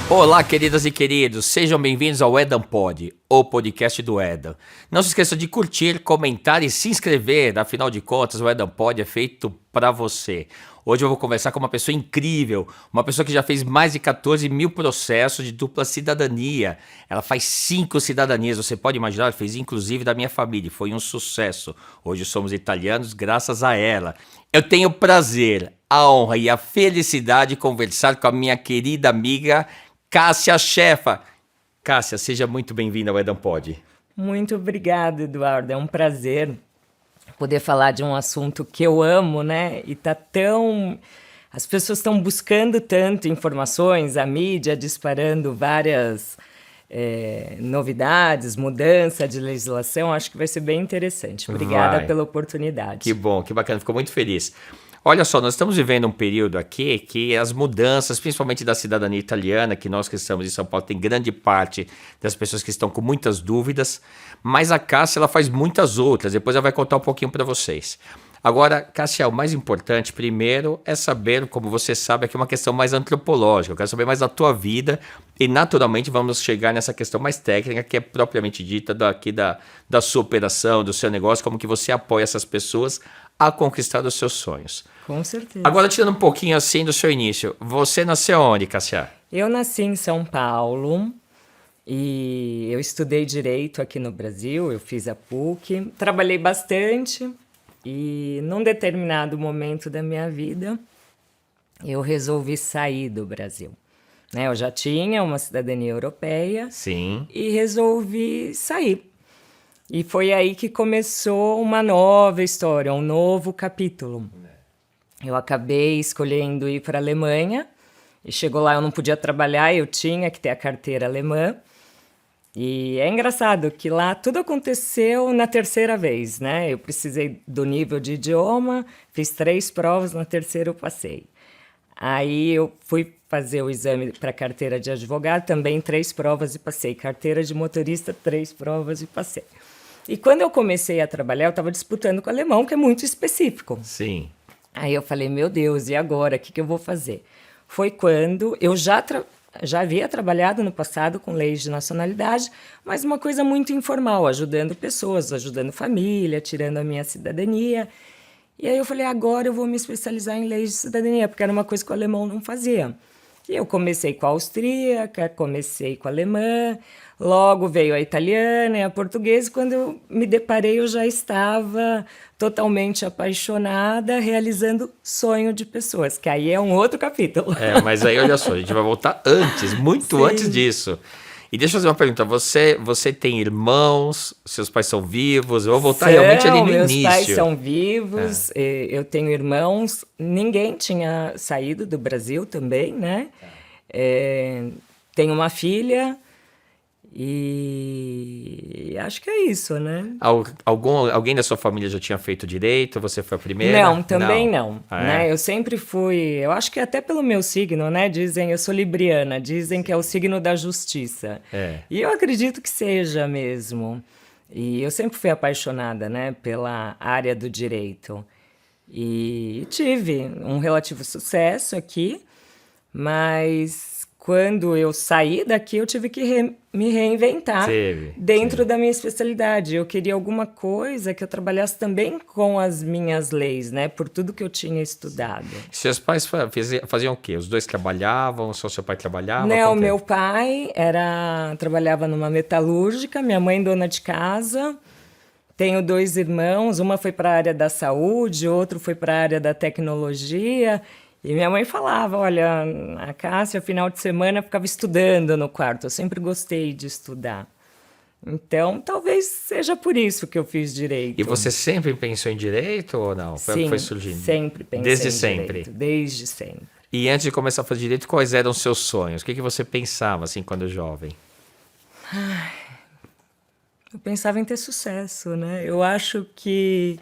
Olá, queridas e queridos, sejam bem-vindos ao Edam Pod, o podcast do Edam. Não se esqueça de curtir, comentar e se inscrever, afinal de contas o Edam Pod é feito para você. Hoje eu vou conversar com uma pessoa incrível, uma pessoa que já fez mais de 14 mil processos de dupla cidadania. Ela faz 5 cidadanias, você pode imaginar, ela fez inclusive da minha família, foi um sucesso. Hoje somos italianos graças a ela. Eu tenho o prazer, a honra e a felicidade de conversar com a minha querida amiga Cássia Scheffer. Cássia, seja muito bem-vinda ao Edam Pod. Muito obrigada, Eduardo. É um prazer poder falar de um assunto que eu amo, né? E tá tão... As pessoas estão buscando tanto informações, a mídia disparando várias novidades, mudança de legislação. Acho que vai ser bem interessante. Obrigada pela oportunidade. Que bom, que bacana. Fico muito feliz. Olha só, nós estamos vivendo um período aqui que as mudanças, principalmente da cidadania italiana, que nós que estamos em São Paulo, tem grande parte das pessoas que estão com muitas dúvidas, mas a Cássia ela faz muitas outras, depois ela vai contar um pouquinho para vocês. Agora, Cássia, o mais importante, primeiro, é saber, como você sabe, aqui é uma questão mais antropológica, eu quero saber mais da tua vida e, naturalmente, vamos chegar nessa questão mais técnica, que é propriamente dita daqui da sua operação, do seu negócio, como que você apoia essas pessoas a conquistar os seus sonhos. Com certeza. Agora, tirando um pouquinho assim do seu início, você nasceu onde, Cássia? Eu nasci em São Paulo e eu estudei Direito aqui no Brasil, eu fiz a PUC, trabalhei bastante e num determinado momento da minha vida eu resolvi sair do Brasil. Né? Eu já tinha uma cidadania europeia. Sim. E resolvi sair. E foi aí que começou uma nova história, um novo capítulo. Eu acabei escolhendo ir para a Alemanha, e chegou lá, eu não podia trabalhar, eu tinha que ter a carteira alemã. E é engraçado que lá tudo aconteceu na terceira vez, né? Eu precisei do nível de idioma, fiz 3 provas, na terceira eu passei. Aí eu fui fazer o exame para carteira de advogado, também 3 provas e passei. Carteira de motorista, 3 provas e passei. E quando eu comecei a trabalhar, eu estava disputando com o alemão, que é muito específico. Sim. Aí eu falei, meu Deus, e agora? O que eu vou fazer? Foi quando eu já havia trabalhado no passado com leis de nacionalidade, mas uma coisa muito informal, ajudando pessoas, ajudando família, tirando a minha cidadania. E aí eu falei, agora eu vou me especializar em leis de cidadania, porque era uma coisa que o alemão não fazia. E eu comecei com a austríaca, comecei com a alemã, logo veio a italiana e a portuguesa. Quando eu me deparei, eu já estava totalmente apaixonada, realizando sonho de pessoas, que aí é um outro capítulo. Mas aí olha só, a gente vai voltar antes, muito antes disso. E deixa eu fazer uma pergunta, você tem irmãos, seus pais são vivos? Eu vou voltar realmente ali no meus início. Meus pais são vivos, eu tenho irmãos, ninguém tinha saído do Brasil também, né? Tenho uma filha e acho que é isso, né? Alguém da sua família já tinha feito direito? Você foi a primeira? Não, também não. Né? É? Eu sempre fui, eu acho que até pelo meu signo, né? Dizem, eu sou libriana, dizem que é o signo da justiça. E eu acredito que seja mesmo. E eu sempre fui apaixonada, né, pela área do direito. E tive um relativo sucesso aqui, mas quando eu saí daqui, eu tive que me reinventar dentro da minha especialidade. Eu queria alguma coisa que eu trabalhasse também com as minhas leis, né? Por tudo que eu tinha estudado. Seus pais faziam o quê? Os dois trabalhavam? Só seu pai trabalhava? Não, meu pai trabalhava numa metalúrgica, minha mãe dona de casa. Tenho 2 irmãos, uma foi para a área da saúde, outro foi para a área da tecnologia. E minha mãe falava, olha, a Cássia, final de semana, ficava estudando no quarto. Eu sempre gostei de estudar. Então, talvez seja por isso que eu fiz direito. E você sempre pensou em direito ou não? Sim, foi surgindo? Sempre pensei Desde em sempre? Direito, desde sempre. E antes de começar a fazer direito, quais eram os seus sonhos? O que você pensava, assim, quando jovem? Eu pensava em ter sucesso, né? Eu acho que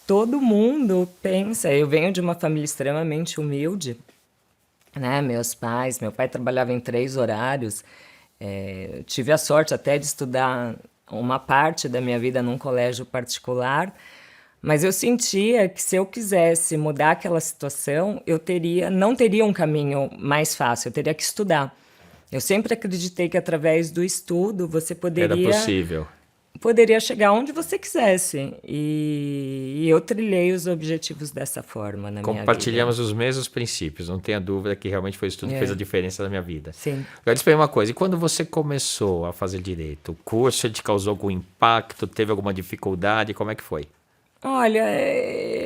todo mundo pensa... Eu venho de uma família extremamente humilde, né? Meu pai trabalhava em 3 horários. Tive a sorte até de estudar uma parte da minha vida num colégio particular, mas eu sentia que se eu quisesse mudar aquela situação, eu não teria um caminho mais fácil, eu teria que estudar. Eu sempre acreditei que através do estudo você Era possível. poderia chegar onde você quisesse. E eu trilhei os objetivos dessa forma na minha vida. Compartilhamos os mesmos princípios, não tenha dúvida que realmente foi o estudo que fez a diferença na minha vida. Sim. Agora, diz pra mim uma coisa, e quando você começou a fazer direito, o curso te causou algum impacto, teve alguma dificuldade, como é que foi? Olha,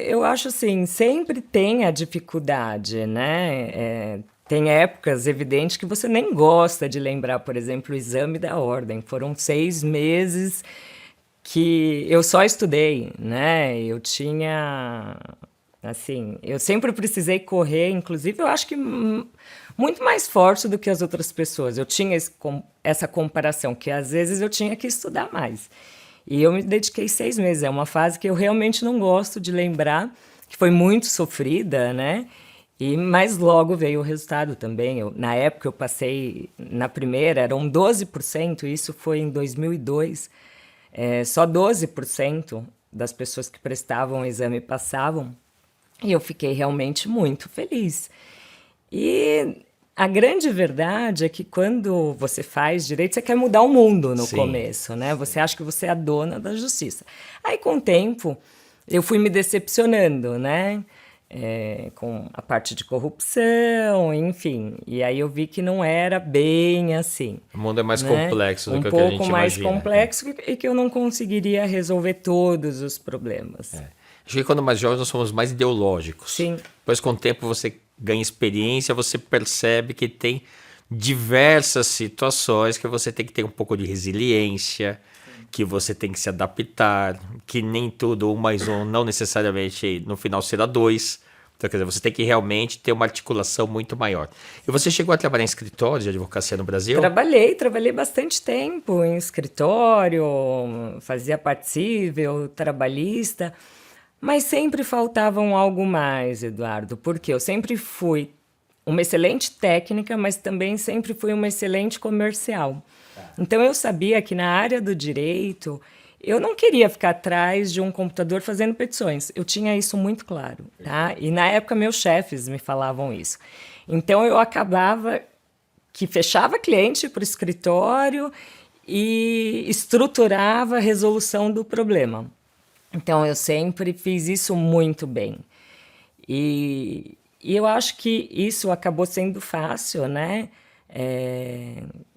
eu acho assim, sempre tem a dificuldade, né? Tem épocas, evidente, que você nem gosta de lembrar, por exemplo, o exame da ordem. Foram 6 meses que eu só estudei, né? Eu tinha, assim, eu sempre precisei correr, inclusive eu acho que muito mais forte do que as outras pessoas. Eu tinha essa comparação, que às vezes eu tinha que estudar mais. E eu me dediquei 6 meses. É uma fase que eu realmente não gosto de lembrar, que foi muito sofrida, né? Mas logo veio o resultado também. Na época eu passei na primeira, eram 12%, isso foi em 2002. Só 12% das pessoas que prestavam o exame passavam. E eu fiquei realmente muito feliz. E a grande verdade é que quando você faz direito, você quer mudar o mundo no Sim. começo, né? Você acha que você é a dona da justiça. Aí, com o tempo, eu fui me decepcionando, né? Com a parte de corrupção, enfim. E aí eu vi que não era bem assim. O mundo é mais Né? complexo do Um que o que a gente pouco mais imagina. complexo e que eu não conseguiria resolver todos os problemas. Acho que quando mais jovens nós somos mais ideológicos. Sim. Depois, com o tempo, você ganha experiência, você percebe que tem diversas situações que você tem que ter um pouco de resiliência, que você tem que se adaptar, que nem tudo, 1 mais 1, não necessariamente no final será 2. Então, quer dizer, você tem que realmente ter uma articulação muito maior. E você chegou a trabalhar em escritórios de advocacia no Brasil? Trabalhei bastante tempo em escritório, fazia parte civil, trabalhista, mas sempre faltava algo mais, Eduardo, porque eu sempre fui uma excelente técnica, mas também sempre fui uma excelente comercial. Então eu sabia que na área do direito eu não queria ficar atrás de um computador fazendo petições. Eu tinha isso muito claro, tá? E na época meus chefes me falavam isso. Então eu acabava que fechava cliente para o escritório e estruturava a resolução do problema. Então eu sempre fiz isso muito bem. E eu acho que isso acabou sendo fácil, né?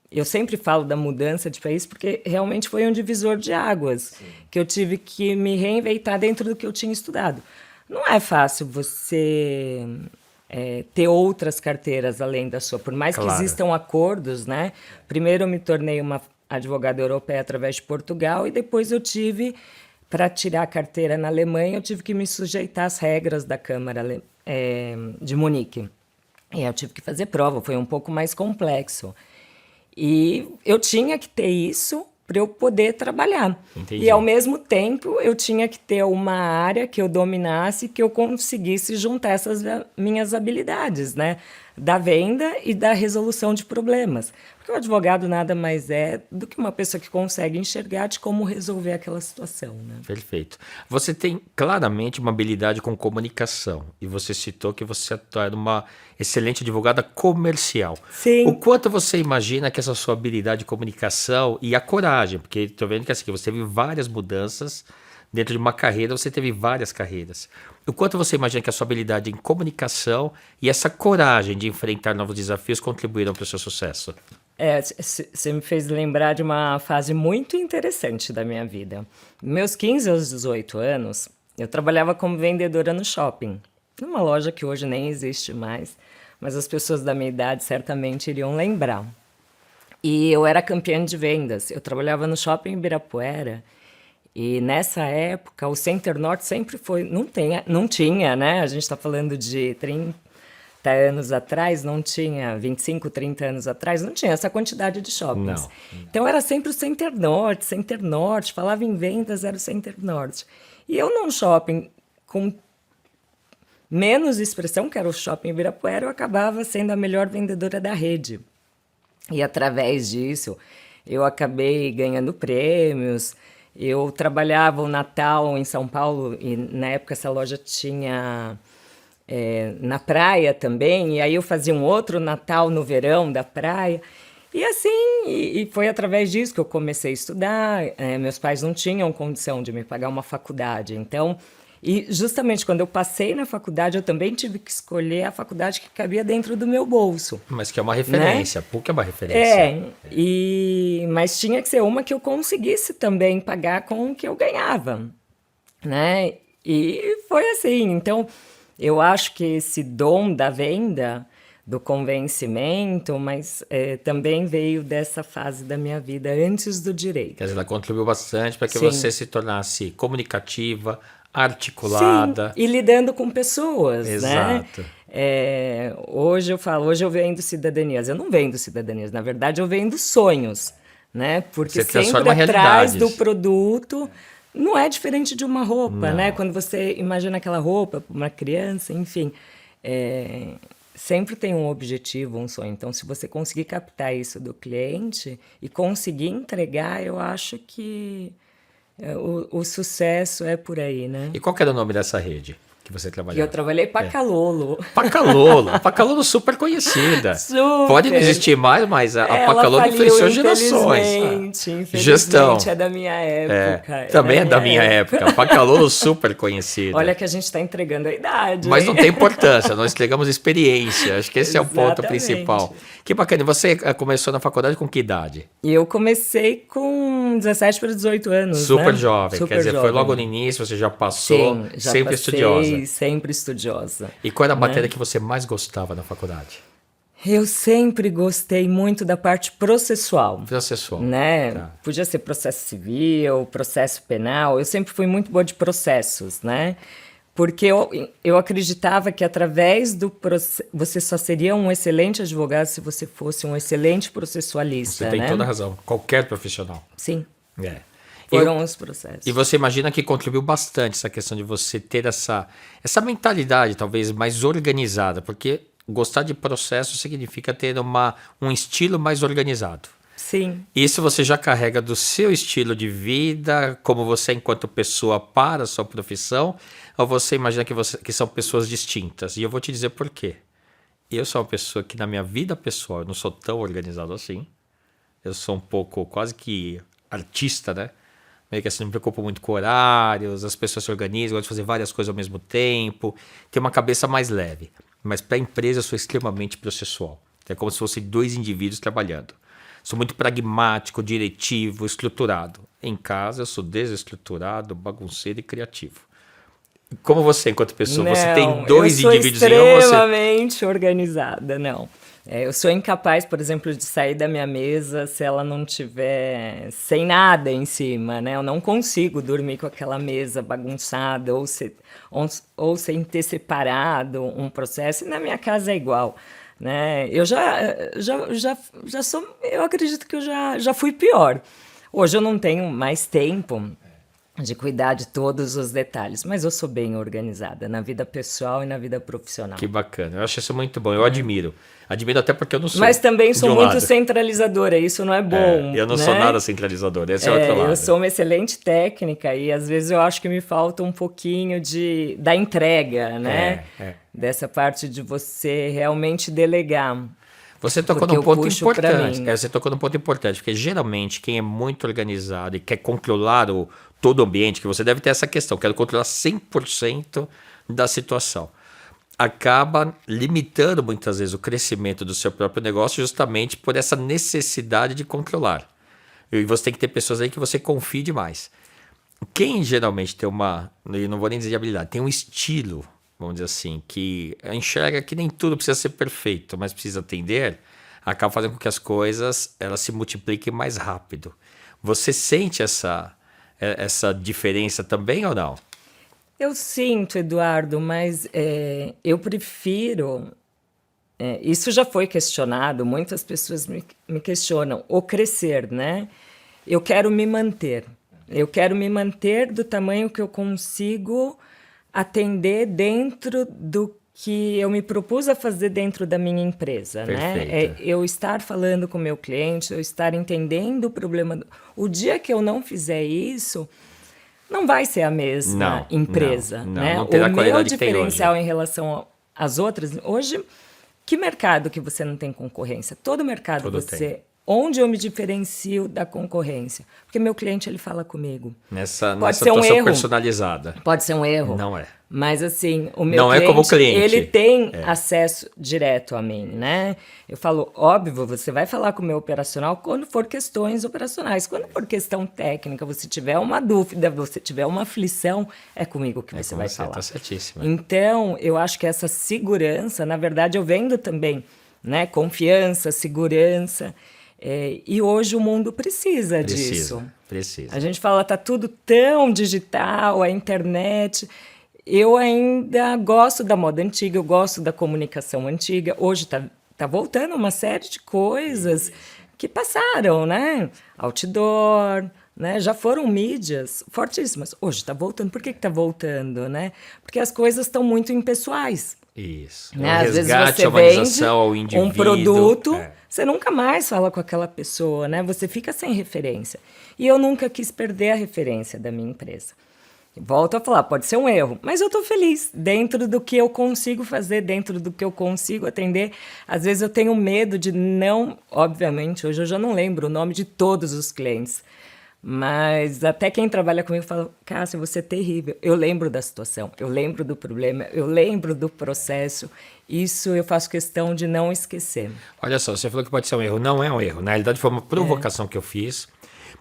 Eu sempre falo da mudança de país porque realmente foi um divisor de águas. Sim. Que eu tive que me reinventar dentro do que eu tinha estudado. Não é fácil você ter outras carteiras além da sua, por mais que existam acordos, né? Primeiro eu me tornei uma advogada europeia através de Portugal e depois eu tive, para tirar a carteira na Alemanha, eu tive que me sujeitar às regras da Câmara de Munique. E eu tive que fazer prova, foi um pouco mais complexo. E eu tinha que ter isso para eu poder trabalhar. Entendi. E, ao mesmo tempo, eu tinha que ter uma área que eu dominasse, que eu conseguisse juntar essas minhas habilidades, né? Da venda e da resolução de problemas. Porque o advogado nada mais é do que uma pessoa que consegue enxergar de como resolver aquela situação, né? Perfeito. Você tem claramente uma habilidade com comunicação. E você citou que você é uma excelente advogada comercial. Sim. O quanto você imagina que essa sua habilidade de comunicação e a coragem, porque estou vendo que assim, você teve várias mudanças dentro de uma carreira, você teve várias carreiras. O quanto você imagina que a sua habilidade em comunicação e essa coragem de enfrentar novos desafios contribuíram para o seu sucesso? Você me fez lembrar de uma fase muito interessante da minha vida. Meus 15 aos 18 anos, eu trabalhava como vendedora no shopping. Numa loja que hoje nem existe mais, mas as pessoas da minha idade certamente iriam lembrar. E eu era campeã de vendas. Eu trabalhava no shopping Ibirapuera. E nessa época, o Center Norte sempre foi... Não tinha, né? A gente está falando de 30 anos atrás, não tinha 25, 30 anos atrás, não tinha essa quantidade de shoppings. Não. Então era sempre o Center Norte, falava em vendas, era o Center Norte. E eu num shopping com menos expressão, que era o shopping Ibirapuera, eu acabava sendo a melhor vendedora da rede. E através disso, eu acabei ganhando prêmios. Eu trabalhava o Natal em São Paulo e na época essa loja tinha na praia também, e aí eu fazia um outro Natal no verão da praia. E assim, e foi através disso que eu comecei a estudar. Meus pais não tinham condição de me pagar uma faculdade. Então, e justamente quando eu passei na faculdade, eu também tive que escolher a faculdade que cabia dentro do meu bolso. Mas que é uma referência, Né? PUC é uma referência. Mas tinha que ser uma que eu conseguisse também pagar com o que eu ganhava, né? E foi assim. Então, eu acho que esse dom da venda, do convencimento, mas também veio dessa fase da minha vida antes do direito. Quer dizer, ela contribuiu bastante para que Sim. você se tornasse comunicativa, Sim, articulada. e lidando com pessoas, Exato. né? Hoje eu falo, hoje eu vendo cidadanias. Eu não vendo cidadanias, na verdade eu vendo sonhos, né? Porque Você transforma sempre atrás realidades. do produto não é diferente de uma roupa, Não. né? Quando você imagina aquela roupa para uma criança, enfim, sempre tem um objetivo, um sonho. Então, se você conseguir captar isso do cliente e conseguir entregar, eu acho que o sucesso é por aí, né? E qual que era o nome dessa rede que você E eu trabalhava? trabalhei para Calolo. Pacalolo. Pacalolo super conhecida. Super. Pode não existir mais, mas a Ela Pacalolo faliu, influenciou gerações. infelizmente, Gestão. é da minha época. Também é da minha época. Pacalolo super conhecida. Olha que a gente está entregando a idade. Mas hein? não tem importância, nós entregamos experiência. Acho que esse é o ponto Exatamente. principal. Que bacana. E você começou na faculdade com que idade? E eu comecei com 17 para 18 anos, Super né? jovem. Super Quer dizer, foi jovem. logo no início, você já passou, Sim, já sempre passei, estudiosa. sempre estudiosa. E qual era a matéria que você mais gostava na faculdade? Eu sempre gostei muito da parte processual. Processual. Né? Tá. Podia ser processo civil, processo penal. Eu sempre fui muito boa de processos, né? Porque eu acreditava que através do processo você só seria um excelente advogado se você fosse um excelente processualista, Você tem né? toda a razão. Qualquer profissional. Sim, É. foram os processos. E você imagina que contribuiu bastante essa questão de você ter essa mentalidade talvez mais organizada, porque gostar de processo significa ter um estilo mais organizado. Sim, Isso você já carrega do seu estilo de vida, como você enquanto pessoa para a sua profissão, ou você imagina que são pessoas distintas? E eu vou te dizer por quê. Eu sou uma pessoa que na minha vida pessoal eu não sou tão organizado assim. Eu sou um pouco quase que artista, né? Meio que assim, não me preocupo muito com horários, as pessoas se organizam, gosto de fazer várias coisas ao mesmo tempo, tenho uma cabeça mais leve. Mas para a empresa eu sou extremamente processual. É como se fossem dois indivíduos trabalhando. Sou muito pragmático, diretivo, estruturado. Em casa eu sou desestruturado, bagunceiro e criativo. Como você, enquanto pessoa, você tem dois indivíduos em Eu um, sou você... extremamente organizada, não. Eu sou incapaz, por exemplo, de sair da minha mesa se ela não tiver sem nada em cima, né? Eu não consigo dormir com aquela mesa bagunçada ou sem ter separado um processo. E na minha casa é igual, né? Eu já sou... Eu acredito que eu já fui pior. Hoje eu não tenho mais tempo de cuidar de todos os detalhes, mas eu sou bem organizada na vida pessoal e na vida profissional. Que bacana, eu acho isso muito bom, eu admiro. Admiro até porque eu não sou. Mas também sou de um muito lado. centralizadora, isso não é bom. Eu não né? sou nada centralizador, esse é o outro lado. Eu sou uma excelente técnica e às vezes eu acho que me falta um pouquinho da entrega, né? Dessa parte de você realmente delegar. Você tocou Porque num eu ponto puxo pra importante. mim. Você tocou num ponto importante, porque geralmente quem é muito organizado e quer controlar todo o ambiente, que você deve ter essa questão, quero controlar 100% da situação, acaba limitando muitas vezes o crescimento do seu próprio negócio justamente por essa necessidade de controlar. E você tem que ter pessoas aí que você confie demais. Quem geralmente tem eu não vou nem dizer de habilidade, tem um estilo, vamos dizer assim, que enxerga que nem tudo precisa ser perfeito, mas precisa atender, acaba fazendo com que as coisas elas se multipliquem mais rápido. Você sente essa diferença também ou não? Eu sinto, Eduardo, mas eu prefiro... isso já foi questionado, muitas pessoas me questionam. O crescer, né? Eu quero me manter. Eu quero me manter do tamanho que eu consigo atender dentro do que eu me propus a fazer dentro da minha empresa, né? Eu estar falando com o meu cliente, eu estar entendendo o problema. O dia que eu não fizer isso, não vai ser a mesma empresa, né? Não terá a o qualidade meu que tem diferencial hoje. em relação às outras, hoje, que mercado que você não tem concorrência? Todo mercado Todo você onde eu me diferencio da concorrência? Porque meu cliente, ele fala comigo. Nessa ser um atuação erro. personalizada. Pode ser um erro. Não é. Mas assim, o meu Não é como cliente. ele tem acesso direto a mim, né? Eu falo, óbvio, você vai falar com o meu operacional quando for questões operacionais. Quando for questão técnica, você tiver uma dúvida, você tiver uma aflição, é comigo que você vai falar. Tá certíssima. Então, eu acho que essa segurança, na verdade, eu vendo também, né? Confiança, segurança. E hoje o mundo precisa disso. Precisa. A gente fala, tá tudo tão digital, a internet. Eu ainda gosto da moda antiga, eu gosto da comunicação antiga. Hoje tá voltando uma série de coisas que passaram, né? Outdoor, né? Já foram mídias fortíssimas. Hoje está voltando. Por que está voltando, né? Porque as coisas estão muito impessoais. Isso. Né? Às vezes Resgate, você a humanização ao vende indivíduo. um produto, você nunca mais fala com aquela pessoa, né? Você fica sem referência. E eu nunca quis perder a referência da minha empresa. Volto a falar, pode ser um erro, mas eu estou feliz dentro do que eu consigo fazer, dentro do que eu consigo atender. Às vezes eu tenho medo de não... Obviamente, hoje eu já não lembro o nome de todos os clientes, mas até quem trabalha comigo fala, Cássia, você é terrível. Eu lembro da situação, eu lembro do problema, eu lembro do processo. Isso eu faço questão de não esquecer. Olha só, você falou que pode ser um erro. Não é um erro. Na realidade, foi uma provocação que eu fiz.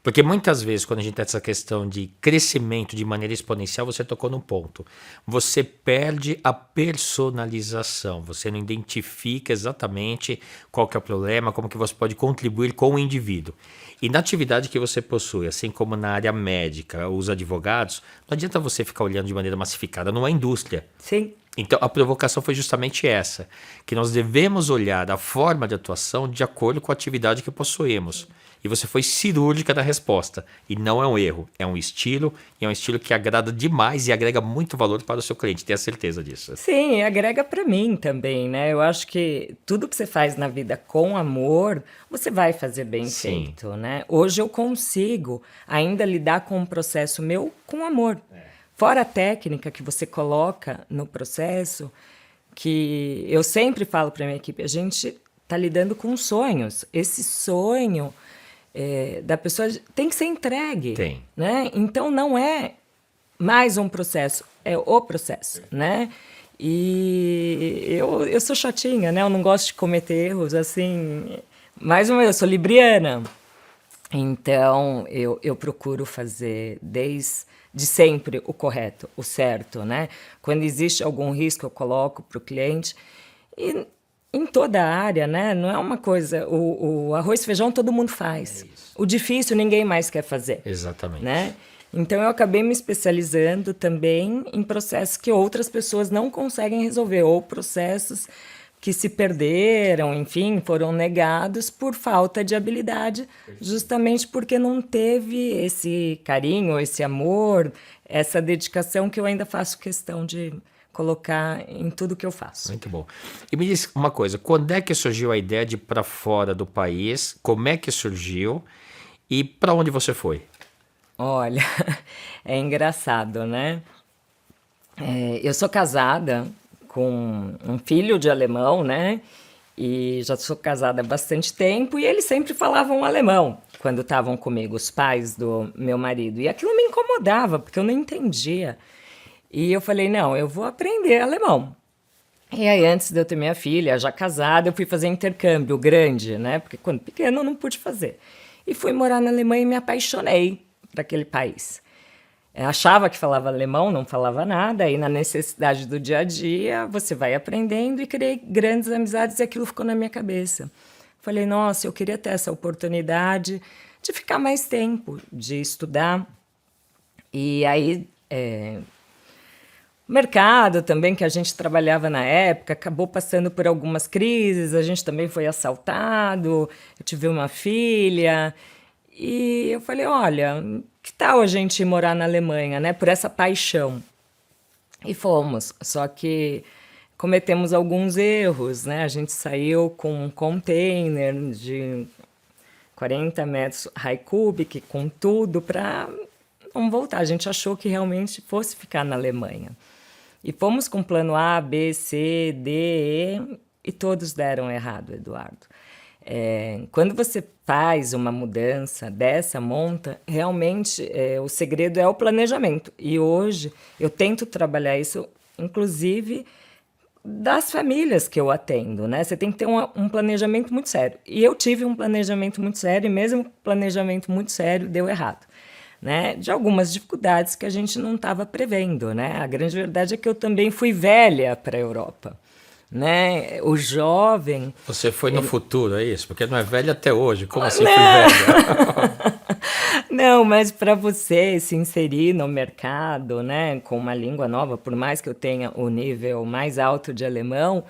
Porque muitas vezes, quando a gente tem essa questão de crescimento de maneira exponencial, você tocou num ponto. Você perde a personalização. Você não identifica exatamente qual que é o problema, como que você pode contribuir com o indivíduo. E na atividade que você possui, assim como na área médica, os advogados, não adianta você ficar olhando de maneira massificada, não é indústria. Sim. Então, a provocação foi justamente essa, que nós devemos olhar a forma de atuação de acordo com a atividade que possuímos. E você foi cirúrgica na resposta. E não é um erro, é um estilo, e é um estilo que agrada demais e agrega muito valor para o seu cliente, tenha certeza disso. Sim, agrega para mim também, né? Eu acho que tudo que você faz na vida com amor, você vai fazer bem feito, né? Hoje eu consigo ainda lidar com um processo meu com amor. Fora a técnica que você coloca no processo, que eu sempre falo para minha equipe, a gente está lidando com sonhos. Esse sonho da pessoa tem que ser entregue. Tem. Né? Então, não é mais um processo, é o processo. Né? E eu sou chatinha, né? Eu não gosto de cometer erros, assim... Mais uma vez, eu sou libriana. Então, eu procuro fazer de sempre o correto, o certo, né? Quando existe algum risco, eu coloco para o cliente. E em toda a área, né? Não é uma coisa... O arroz e feijão todo mundo faz. O difícil ninguém mais quer fazer. Exatamente. Né? Então, eu acabei me especializando também em processos que outras pessoas não conseguem resolver, ou processos que se perderam, enfim, foram negados por falta de habilidade, justamente porque não teve esse carinho, esse amor, essa dedicação que eu ainda faço questão de colocar em tudo que eu faço. Muito bom. E me diz uma coisa, quando é que surgiu a ideia de ir para fora do país? Como é que surgiu? E para onde você foi? Olha, é engraçado, né? Eu sou casada com um filho de alemão, né? E já sou casada há bastante tempo e eles sempre falavam alemão quando estavam comigo, os pais do meu marido. E aquilo me incomodava, porque eu não entendia. E eu falei, não, eu vou aprender alemão. E aí, antes de eu ter minha filha, já casada, eu fui fazer intercâmbio grande, né? Porque quando pequena eu não pude fazer. E fui morar na Alemanha e me apaixonei por aquele país. Achava que falava alemão, não falava nada, e na necessidade do dia a dia, você vai aprendendo e criei grandes amizades e aquilo ficou na minha cabeça. Falei, nossa, eu queria ter essa oportunidade de ficar mais tempo, de estudar. E aí, o mercado também, que a gente trabalhava na época, acabou passando por algumas crises, a gente também foi assaltado, eu tive uma filha, e eu falei, olha, que tal a gente ir morar na Alemanha, né, por essa paixão? E fomos, só que cometemos alguns erros, né, a gente saiu com um container de 40 metros high cubic, com tudo, para não voltar, a gente achou que realmente fosse ficar na Alemanha. E fomos com plano A, B, C, D, E, e todos deram errado, Eduardo. Quando você faz uma mudança dessa monta, realmente o segredo é o planejamento. E hoje eu tento trabalhar isso, inclusive das famílias que eu atendo, né? Você tem que ter um planejamento muito sério. E eu tive um planejamento muito sério, e mesmo planejamento muito sério deu errado, né? De algumas dificuldades que a gente não estava prevendo, né? A grande verdade é que eu também fui velha para a Europa, né? O jovem... Você foi no futuro, é isso? Porque não é velha até hoje. Como assim fui velha? Não, mas para você se inserir no mercado, né, com uma língua nova, por mais que eu tenha o nível mais alto de alemão,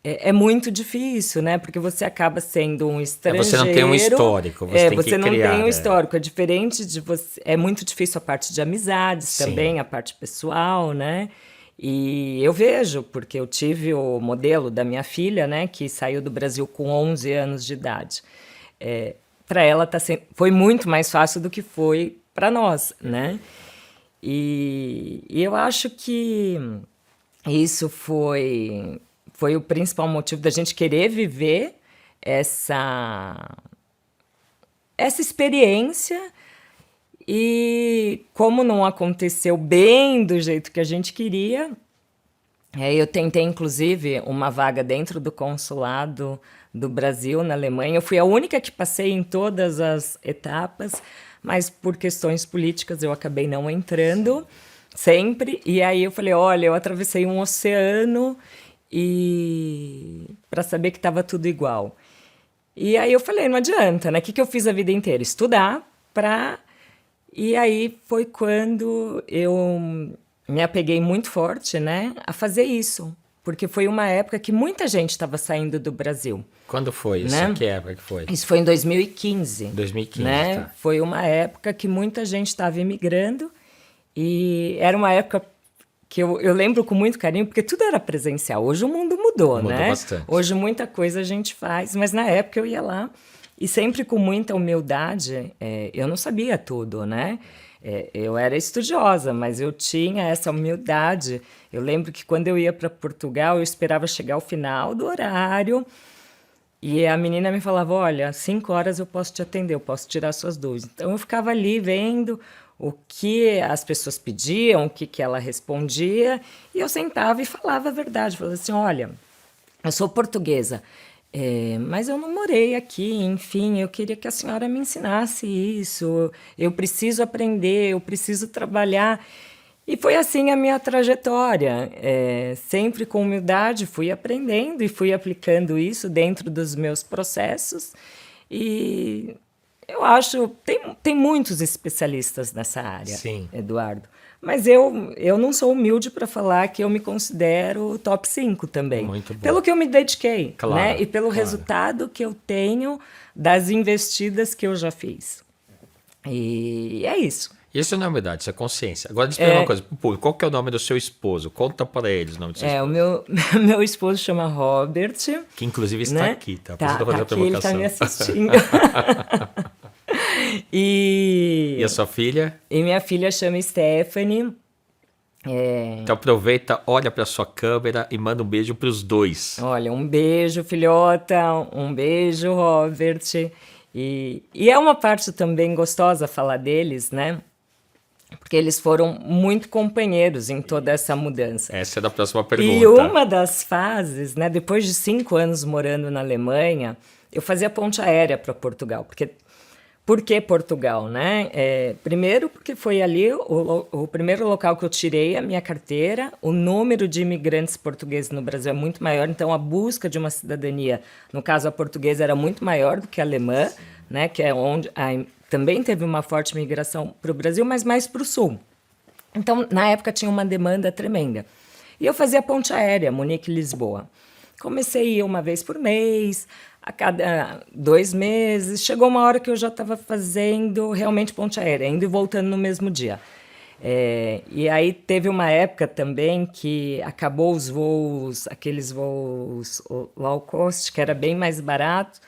é muito difícil, né? Porque você acaba sendo um estrangeiro. Você não tem um histórico, você tem você que não criar. tem um histórico. É diferente de você. É muito difícil a parte de amizades Sim. também, a parte pessoal, né? E eu vejo, porque eu tive o modelo da minha filha, né, que saiu do Brasil com 11 anos de idade. Para ela foi muito mais fácil do que foi para nós, né? E eu acho que isso foi o principal motivo da gente querer viver essa experiência. E como não aconteceu bem do jeito que a gente queria, eu tentei, inclusive, uma vaga dentro do consulado do Brasil, na Alemanha. Eu fui a única que passei em todas as etapas, mas por questões políticas eu acabei não entrando sempre. E aí eu falei, olha, eu atravessei um oceano e para saber que estava tudo igual. E aí eu falei, não adianta, né? O que eu fiz a vida inteira? Estudar para... E aí foi quando eu me apeguei muito forte, né, a fazer isso. Porque foi uma época que muita gente estava saindo do Brasil. Quando foi isso? Né? Que época que foi? Isso foi em 2015. 2015, né? tá. Foi uma época que muita gente estava imigrando. E era uma época que eu lembro com muito carinho, porque tudo era presencial. Hoje o mundo mudou, né? Bastante. Hoje muita coisa a gente faz, mas na época eu ia lá e sempre com muita humildade. Eu não sabia tudo, né? Eu era estudiosa, mas eu tinha essa humildade. Eu lembro que quando eu ia para Portugal, eu esperava chegar ao final do horário e a menina me falava, olha, 5 horas eu posso te atender, eu posso tirar suas dúvidas. Então eu ficava ali vendo o que as pessoas pediam, o que ela respondia, e eu sentava e falava a verdade. Falava assim, olha, eu sou portuguesa, mas eu não morei aqui, enfim, eu queria que a senhora me ensinasse isso, eu preciso aprender, eu preciso trabalhar. E foi assim a minha trajetória, sempre com humildade fui aprendendo e fui aplicando isso dentro dos meus processos. E eu acho, tem muitos especialistas nessa área, Sim. Eduardo. Mas eu não sou humilde para falar que eu me considero top 5 também. Muito bom. Pelo que eu me dediquei, Claro, né? E pelo claro. resultado que eu tenho das investidas que eu já fiz. E é isso. Isso não é humildade, isso é consciência. Agora, deixa eu explicar uma coisa pro público. Qual que é o nome do seu esposo? Conta para eles o nome do seu esposo. O meu esposo chama Robert. Que inclusive está né? aqui, tá? Tá Fazer a aqui, ele está provocação. me assistindo. E a sua filha? E minha filha chama Stephanie. Então aproveita, olha para sua câmera e manda um beijo para os dois. Olha, um beijo, filhota. Um beijo, Robert. E é uma parte também gostosa falar deles, né? Porque eles foram muito companheiros em toda essa mudança. Essa é da próxima pergunta. E uma das fases, né, depois de 5 anos morando na Alemanha, eu fazia ponte aérea para Portugal. Por que Portugal, né? Primeiro porque foi ali o primeiro local que eu tirei a minha carteira. O número de imigrantes portugueses no Brasil é muito maior, então a busca de uma cidadania, no caso a portuguesa, era muito maior do que a alemã, né? Que é onde também teve uma forte migração para o Brasil, mas mais para o sul. Então, na época, tinha uma demanda tremenda. E eu fazia ponte aérea, Munique e Lisboa. Comecei a ir uma vez por mês, a cada 2 meses. Chegou uma hora que eu já estava fazendo realmente ponte aérea, indo e voltando no mesmo dia. E aí teve uma época também que acabou os voos, aqueles voos low cost, que era bem mais barato.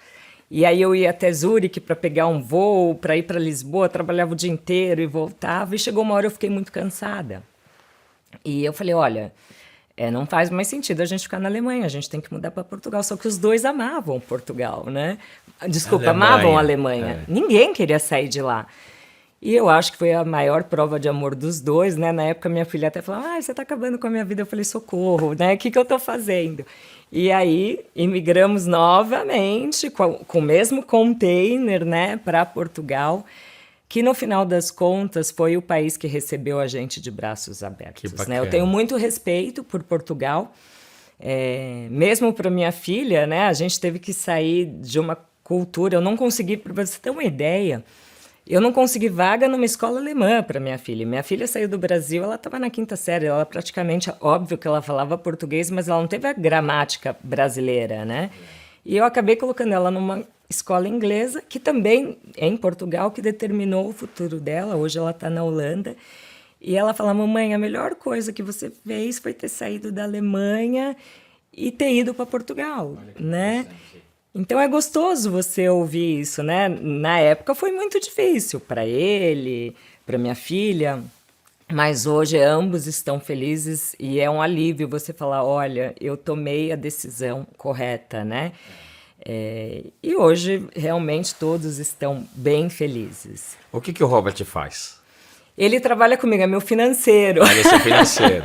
E aí eu ia até Zurique para pegar um voo, para ir para Lisboa, trabalhava o dia inteiro e voltava. E chegou uma hora eu fiquei muito cansada. E eu falei, olha, Não faz mais sentido a gente ficar na Alemanha, a gente tem que mudar para Portugal. Só que os dois amavam Portugal, né? Desculpa, amavam a Alemanha. Ninguém queria sair de lá. E eu acho que foi a maior prova de amor dos dois, né? Na época, minha filha até falou, você tá acabando com a minha vida. Eu falei, socorro, né? O que eu tô fazendo? E aí, imigramos novamente, com o mesmo container, né? Para Portugal, que no final das contas foi o país que recebeu a gente de braços abertos, né? Eu tenho muito respeito por Portugal. Mesmo para minha filha, né? A gente teve que sair de uma cultura. Eu não consegui, para você ter uma ideia... Eu não consegui vaga numa escola alemã para minha filha. Minha filha saiu do Brasil, ela estava na 5ª série. Ela praticamente, óbvio que ela falava português, mas ela não teve a gramática brasileira, né? E eu acabei colocando ela numa escola inglesa, que também é em Portugal, que determinou o futuro dela. Hoje ela está na Holanda. E ela fala, mamãe, a melhor coisa que você fez foi ter saído da Alemanha e ter ido para Portugal, né? Então é gostoso você ouvir isso, né? Na época foi muito difícil para ele, para minha filha, mas hoje ambos estão felizes e é um alívio você falar, olha, eu tomei a decisão correta, né? E hoje realmente todos estão bem felizes. O que o Robert faz? Ele trabalha comigo, é meu financeiro. Ele é seu financeiro.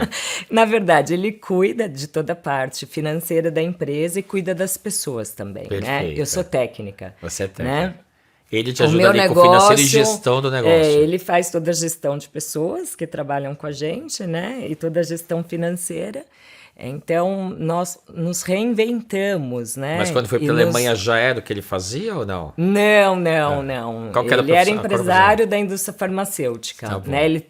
Na verdade, ele cuida de toda a parte financeira da empresa e cuida das pessoas também, né? Eu sou técnica. Você é técnica. Né? Ele te ajuda ali com o financeiro e gestão do negócio. Ele faz toda a gestão de pessoas que trabalham com a gente, né? E toda a gestão financeira. Então, nós nos reinventamos, né? Mas quando foi para a Alemanha já era o que ele fazia ou não? Não. Qual que era ele era empresário da indústria farmacêutica. Tá bom. Né?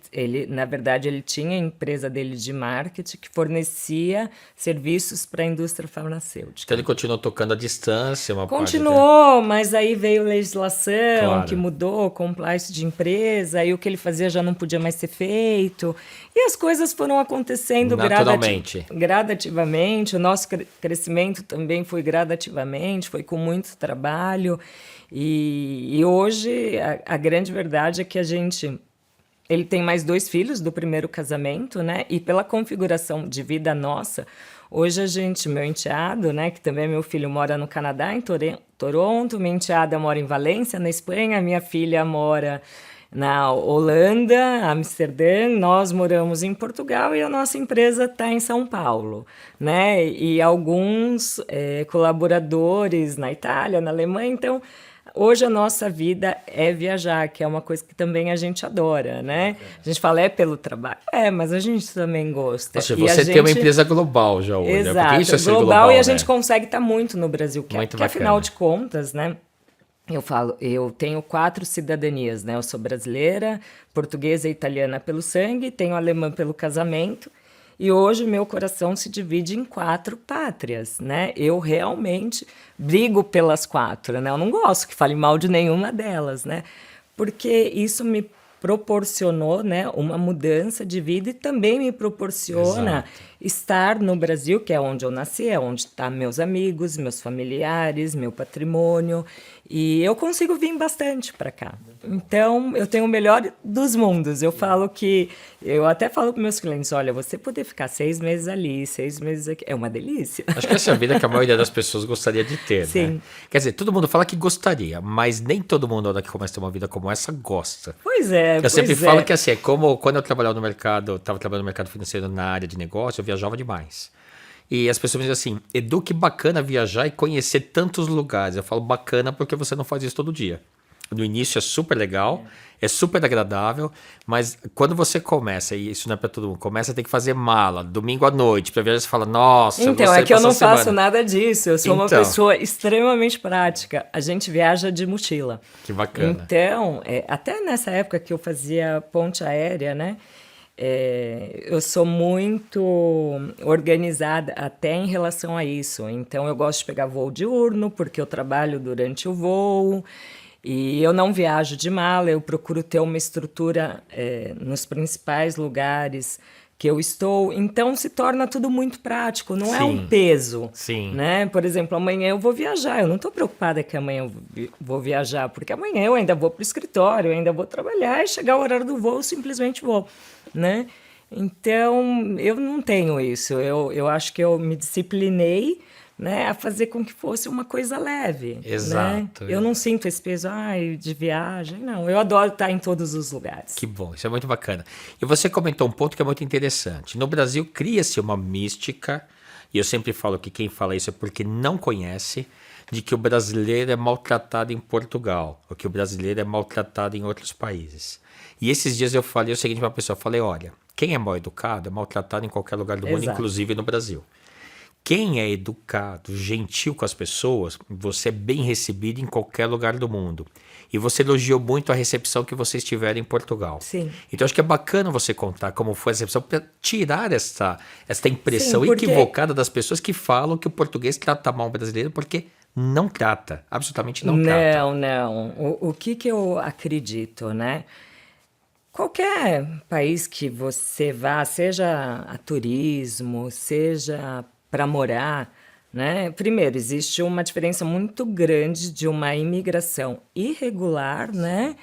Na verdade, ele tinha a empresa dele de marketing que fornecia serviços para a indústria farmacêutica. Então ele continuou tocando à distância? Continuou, mas aí veio legislação que mudou, compliance de empresa, aí o que ele fazia já não podia mais ser feito. E as coisas foram acontecendo gradativamente. O nosso crescimento também foi gradativamente, foi com muito trabalho. E hoje a grande verdade é que ele tem mais 2 filhos do primeiro casamento, né? E pela configuração de vida nossa, hoje meu enteado, né, que também é meu filho, mora no Canadá, em Toronto, minha enteada mora em Valência, na Espanha, minha filha mora na Holanda, Amsterdã, nós moramos em Portugal e a nossa empresa está em São Paulo, né? E alguns colaboradores na Itália, na Alemanha. Então, hoje a nossa vida é viajar, que é uma coisa que também a gente adora, né? A gente fala, pelo trabalho. Mas a gente também gosta. Ou seja, você tem uma empresa global já hoje, exato, né? Porque isso é ser global, e a né? gente consegue estar muito no Brasil, que afinal de contas, né? Eu tenho 4 cidadanias, né? Eu sou brasileira, portuguesa e italiana pelo sangue, tenho alemã pelo casamento, e hoje meu coração se divide em 4 pátrias, né? Eu realmente brigo pelas 4, né? Eu não gosto que fale mal de nenhuma delas, né? Porque isso me proporcionou, né, uma mudança de vida e também me proporciona estar no Brasil, que é onde eu nasci, é onde estão meus amigos, meus familiares, meu patrimônio, e eu consigo vir bastante para cá. Então, eu tenho o melhor dos mundos. Eu até falo para meus clientes, olha, você poder ficar 6 meses ali, 6 meses aqui, é uma delícia. Acho que essa é a vida que a maioria das pessoas gostaria de ter, Sim. Né? Quer dizer, todo mundo fala que gostaria, mas nem todo mundo, na hora que começa a ter uma vida como essa, gosta. Pois é. Eu sempre falo que assim, é como quando eu trabalhava no mercado, estava trabalhando no mercado financeiro na área de negócio, eu viajava demais. E as pessoas me dizem assim, Edu, que bacana viajar e conhecer tantos lugares. Eu falo bacana porque você não faz isso todo dia. No início é super legal, é super agradável, mas quando você começa, e isso não é para todo mundo, começa a ter que fazer mala, domingo à noite, para viajar, você fala, nossa... Então, é que eu não faço nada disso, eu sou uma pessoa extremamente prática. A gente viaja de mochila. Que bacana. Então, até nessa época que eu fazia ponte aérea, né? Eu sou muito organizada até em relação a isso. Então, eu gosto de pegar voo diurno, porque eu trabalho durante o voo. E eu não viajo de mala, eu procuro ter uma estrutura nos principais lugares que eu estou. Então, se torna tudo muito prático, não é um peso. Sim. Né? Por exemplo, amanhã eu vou viajar. Eu não estou preocupada que amanhã eu vou viajar, porque amanhã eu ainda vou para o escritório, eu ainda vou trabalhar e chegar o horário do voo, eu simplesmente vou. Né? Então, eu não tenho isso. Eu acho que eu me disciplinei, né, a fazer com que fosse uma coisa leve, né? Exato. Eu não sinto esse peso, de viagem, não. Eu adoro estar em todos os lugares. Que bom, isso é muito bacana. E você comentou um ponto que é muito interessante. No Brasil cria-se uma mística, e eu sempre falo que quem fala isso é porque não conhece, de que o brasileiro é maltratado em Portugal, ou que o brasileiro é maltratado em outros países. E esses dias eu falei o seguinte para uma pessoa, eu falei, olha, quem é mal educado é maltratado em qualquer lugar do mundo, Exato. inclusive no Brasil. Quem é educado, gentil com as pessoas, você é bem recebido em qualquer lugar do mundo. E você elogiou muito a recepção que vocês tiveram em Portugal. Sim. Então acho que é bacana você contar como foi a recepção para tirar esta impressão Sim, porque- equivocada das pessoas que falam que o português trata mal o brasileiro, porque não trata, absolutamente não trata. Não. O que eu acredito, né? Qualquer país que você vá, seja a turismo, seja para morar, né? Primeiro, existe uma diferença muito grande de uma imigração irregular, né?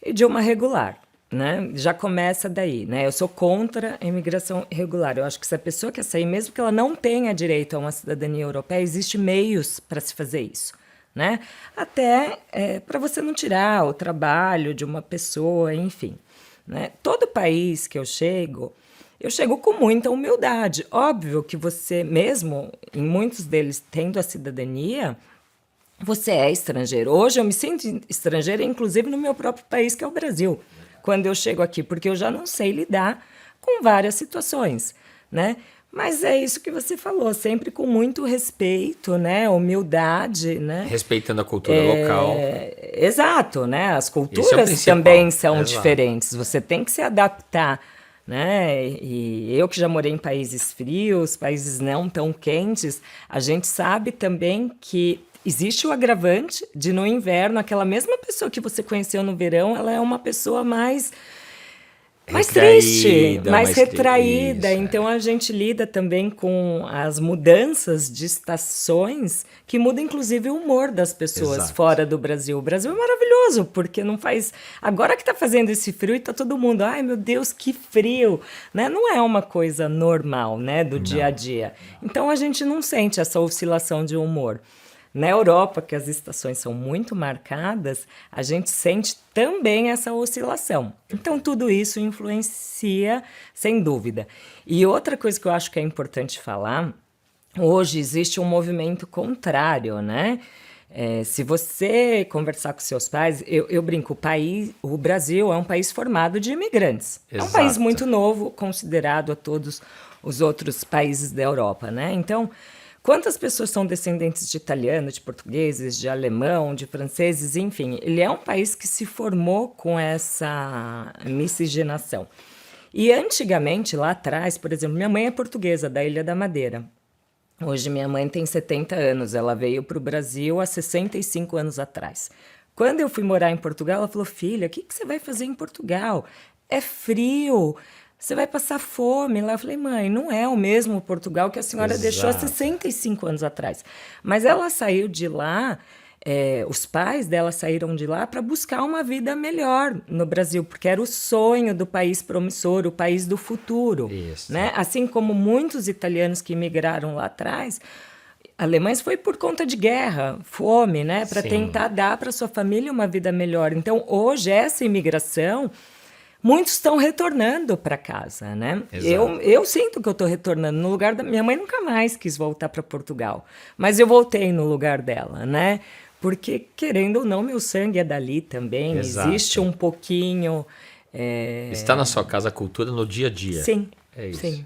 E de uma regular, né? Já começa daí, né? Eu sou contra a imigração irregular. Eu acho que se a pessoa quer sair, mesmo que ela não tenha direito a uma cidadania europeia, existem meios para se fazer isso, né? Até para você não tirar o trabalho de uma pessoa, enfim. Né? Todo país que eu chego com muita humildade. Óbvio que você, mesmo em muitos deles tendo a cidadania, você é estrangeiro. Hoje eu me sinto estrangeira, inclusive no meu próprio país, que é o Brasil, quando eu chego aqui, porque eu já não sei lidar com várias situações, né? Mas é isso que você falou, sempre com muito respeito, né? Humildade, né? Respeitando a cultura local. Exato, né? As Esse é o culturas principal. também são Exato. diferentes. Você tem que se adaptar, né? E eu que já morei em países frios, países não tão quentes, a gente sabe também que existe o agravante de no inverno aquela mesma pessoa que você conheceu no verão, ela é uma pessoa mais triste, Retraída, mais mais retraída. isso, Então a gente lida também com as mudanças de estações que muda inclusive o humor das pessoas Exato. fora do Brasil. O Brasil é maravilhoso, porque não faz. Agora que está fazendo esse frio e está todo mundo, ai meu Deus, que frio! Né? Não é uma coisa normal, né, do dia a dia. Então a gente não sente essa oscilação de humor. Na Europa, que as estações são muito marcadas, a gente sente também essa oscilação. Então, tudo isso influencia, sem dúvida. E outra coisa que eu acho que é importante falar, hoje existe um movimento contrário, né? Se você conversar com seus pais, eu brinco, o Brasil é um país formado de imigrantes. É um Exato. país muito novo, considerado a todos os outros países da Europa, né? Então, quantas pessoas são descendentes de italiano, de portugueses, de alemão, de franceses, enfim. Ele é um país que se formou com essa miscigenação. E antigamente, lá atrás, por exemplo, minha mãe é portuguesa, da Ilha da Madeira. Hoje minha mãe tem 70 anos, ela veio para o Brasil há 65 anos atrás. Quando eu fui morar em Portugal, ela falou, filha, o que você vai fazer em Portugal? É frio, você vai passar fome lá. Eu falei, mãe, não é o mesmo Portugal que a senhora deixou há 65 anos atrás. Mas ela saiu de lá, os pais dela saíram de lá para buscar uma vida melhor no Brasil, porque era o sonho do país promissor, o país do futuro. Isso. Né? Assim como muitos italianos que imigraram lá atrás, alemães foi por conta de guerra, fome, né? Para Sim. tentar dar para sua família uma vida melhor. Então, hoje, essa imigração... Muitos estão retornando para casa, né? Eu sinto que eu estou retornando no lugar da minha mãe. Nunca mais quis voltar para Portugal, mas eu voltei no lugar dela, né? Porque querendo ou não, meu sangue é dali também. Exato. Existe um pouquinho. Está na sua casa a cultura no dia a dia. Sim. É isso. Sim.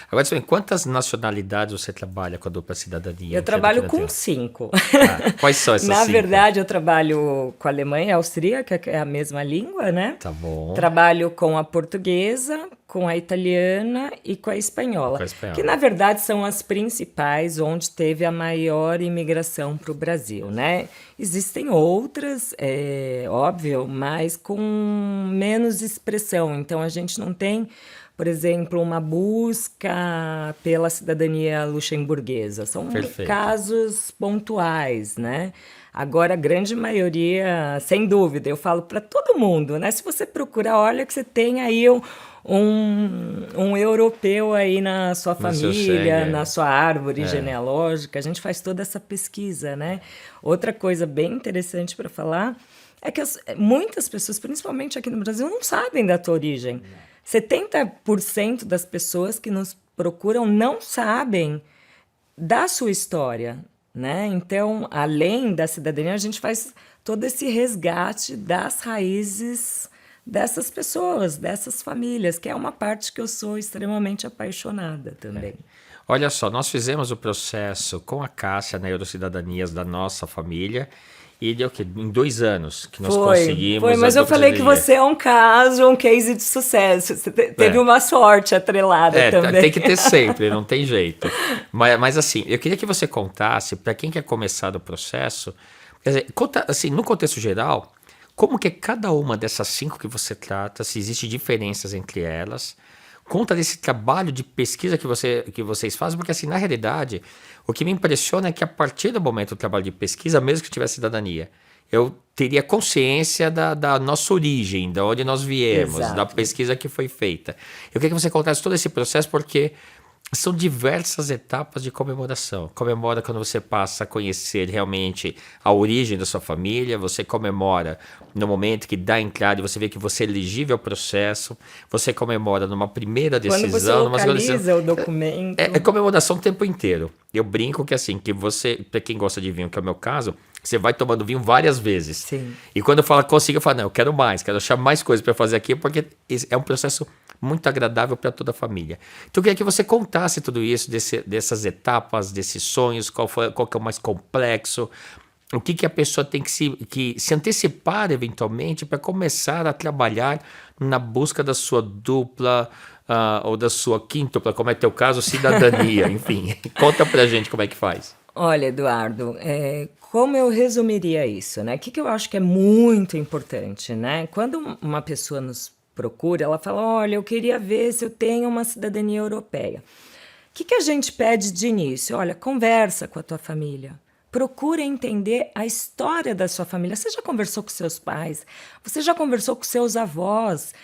Agora, quantas nacionalidades você trabalha com a dupla cidadania? Eu trabalho com 5. Quais são essas 5? Na verdade, eu trabalho com a Alemanha e a austríaca, que é a mesma língua, né? Tá bom. Trabalho com a portuguesa, com a italiana e com a espanhola. Que, na verdade, são as principais onde teve a maior imigração para o Brasil, né? Existem outras, óbvio, mas com menos expressão. Então, a gente não tem... Por exemplo, uma busca pela cidadania luxemburguesa. São casos pontuais, né? Agora, a grande maioria, sem dúvida, eu falo para todo mundo, né? Se você procurar, olha que você tem aí um europeu aí na sua No seu família, sangue, na sua árvore genealógica. A gente faz toda essa pesquisa, né? Outra coisa bem interessante para falar é que muitas pessoas, principalmente aqui no Brasil, não sabem da tua origem. 70% das pessoas que nos procuram não sabem da sua história, né? Então, além da cidadania, a gente faz todo esse resgate das raízes dessas pessoas, dessas famílias, que é uma parte que eu sou extremamente apaixonada também. Olha só, nós fizemos o processo com a Cássia na Eurocidadanias da nossa família e deu o quê? Em 2 anos que nós conseguimos. Foi, mas eu falei que você é um caso, um case de sucesso. Você teve uma sorte atrelada também. Tem que ter sempre, não tem jeito. Mas assim, eu queria que você contasse, para quem quer começar o processo, quer dizer, conta, assim, no contexto geral, como que cada uma dessas 5 que você trata, se existem diferenças entre elas. Conta desse trabalho de pesquisa que vocês fazem, porque assim, na realidade, o que me impressiona é que a partir do momento do trabalho de pesquisa, mesmo que tivesse cidadania, eu teria consciência da nossa origem, de onde nós viemos, Exato. da pesquisa que foi feita. Eu queria que você contasse todo esse processo, porque são diversas etapas de comemoração. Comemora quando você passa a conhecer realmente a origem da sua família, você comemora no momento que dá entrada e você vê que você é elegível ao processo, você comemora numa primeira decisão, Quando você numa segunda localiza decisão. o documento. É comemoração o tempo inteiro. Eu brinco que assim, que você, para quem gosta de vinho, que é o meu caso, você vai tomando vinho várias vezes. Sim. E quando eu falo consigo, eu falo, não, eu quero mais, quero achar mais coisas para fazer aqui, porque é um processo muito agradável para toda a família. Então eu queria que você contasse tudo isso, dessas etapas, desses sonhos, qual que é o mais complexo, o que a pessoa tem que se antecipar eventualmente para começar a trabalhar na busca da sua dupla ou da sua quíntupla, como é teu caso, cidadania, enfim. Conta pra gente como é que faz. Olha, Eduardo, como eu resumiria isso, né? O que eu acho que é muito importante, né? Quando uma pessoa nos procura, ela fala, olha, eu queria ver se eu tenho uma cidadania europeia. O que a gente pede de início? Olha, conversa com a tua família. Procura entender a história da sua família. Você já conversou com seus pais? Você já conversou com seus avós?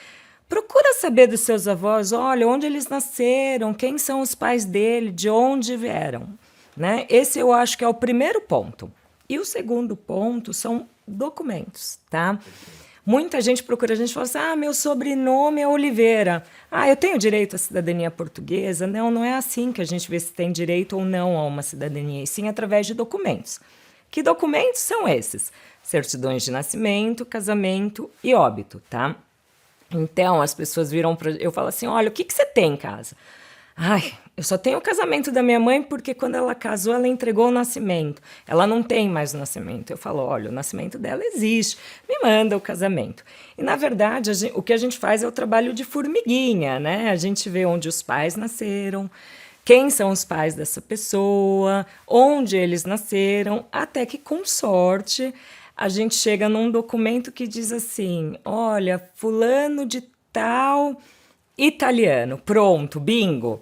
Procura saber dos seus avós, olha, onde eles nasceram, quem são os pais dele, de onde vieram, né? Esse eu acho que é o primeiro ponto. E o segundo ponto são documentos, tá? Muita gente procura, a gente fala assim, meu sobrenome é Oliveira. Eu tenho direito à cidadania portuguesa? Não, não é assim que a gente vê se tem direito ou não a uma cidadania, e sim através de documentos. Que documentos são esses? Certidões de nascimento, casamento e óbito, tá? Então, as pessoas viram para eu falo assim, olha, o que você tem em casa? Eu só tenho o casamento da minha mãe porque quando ela casou, ela entregou o nascimento. Ela não tem mais o nascimento. Eu falo, olha, o nascimento dela existe. Me manda o casamento. E, na verdade, o que a gente faz é o trabalho de formiguinha, né? A gente vê onde os pais nasceram, quem são os pais dessa pessoa, onde eles nasceram, até que, com sorte, a gente chega num documento que diz assim, olha, fulano de tal... italiano, pronto, bingo.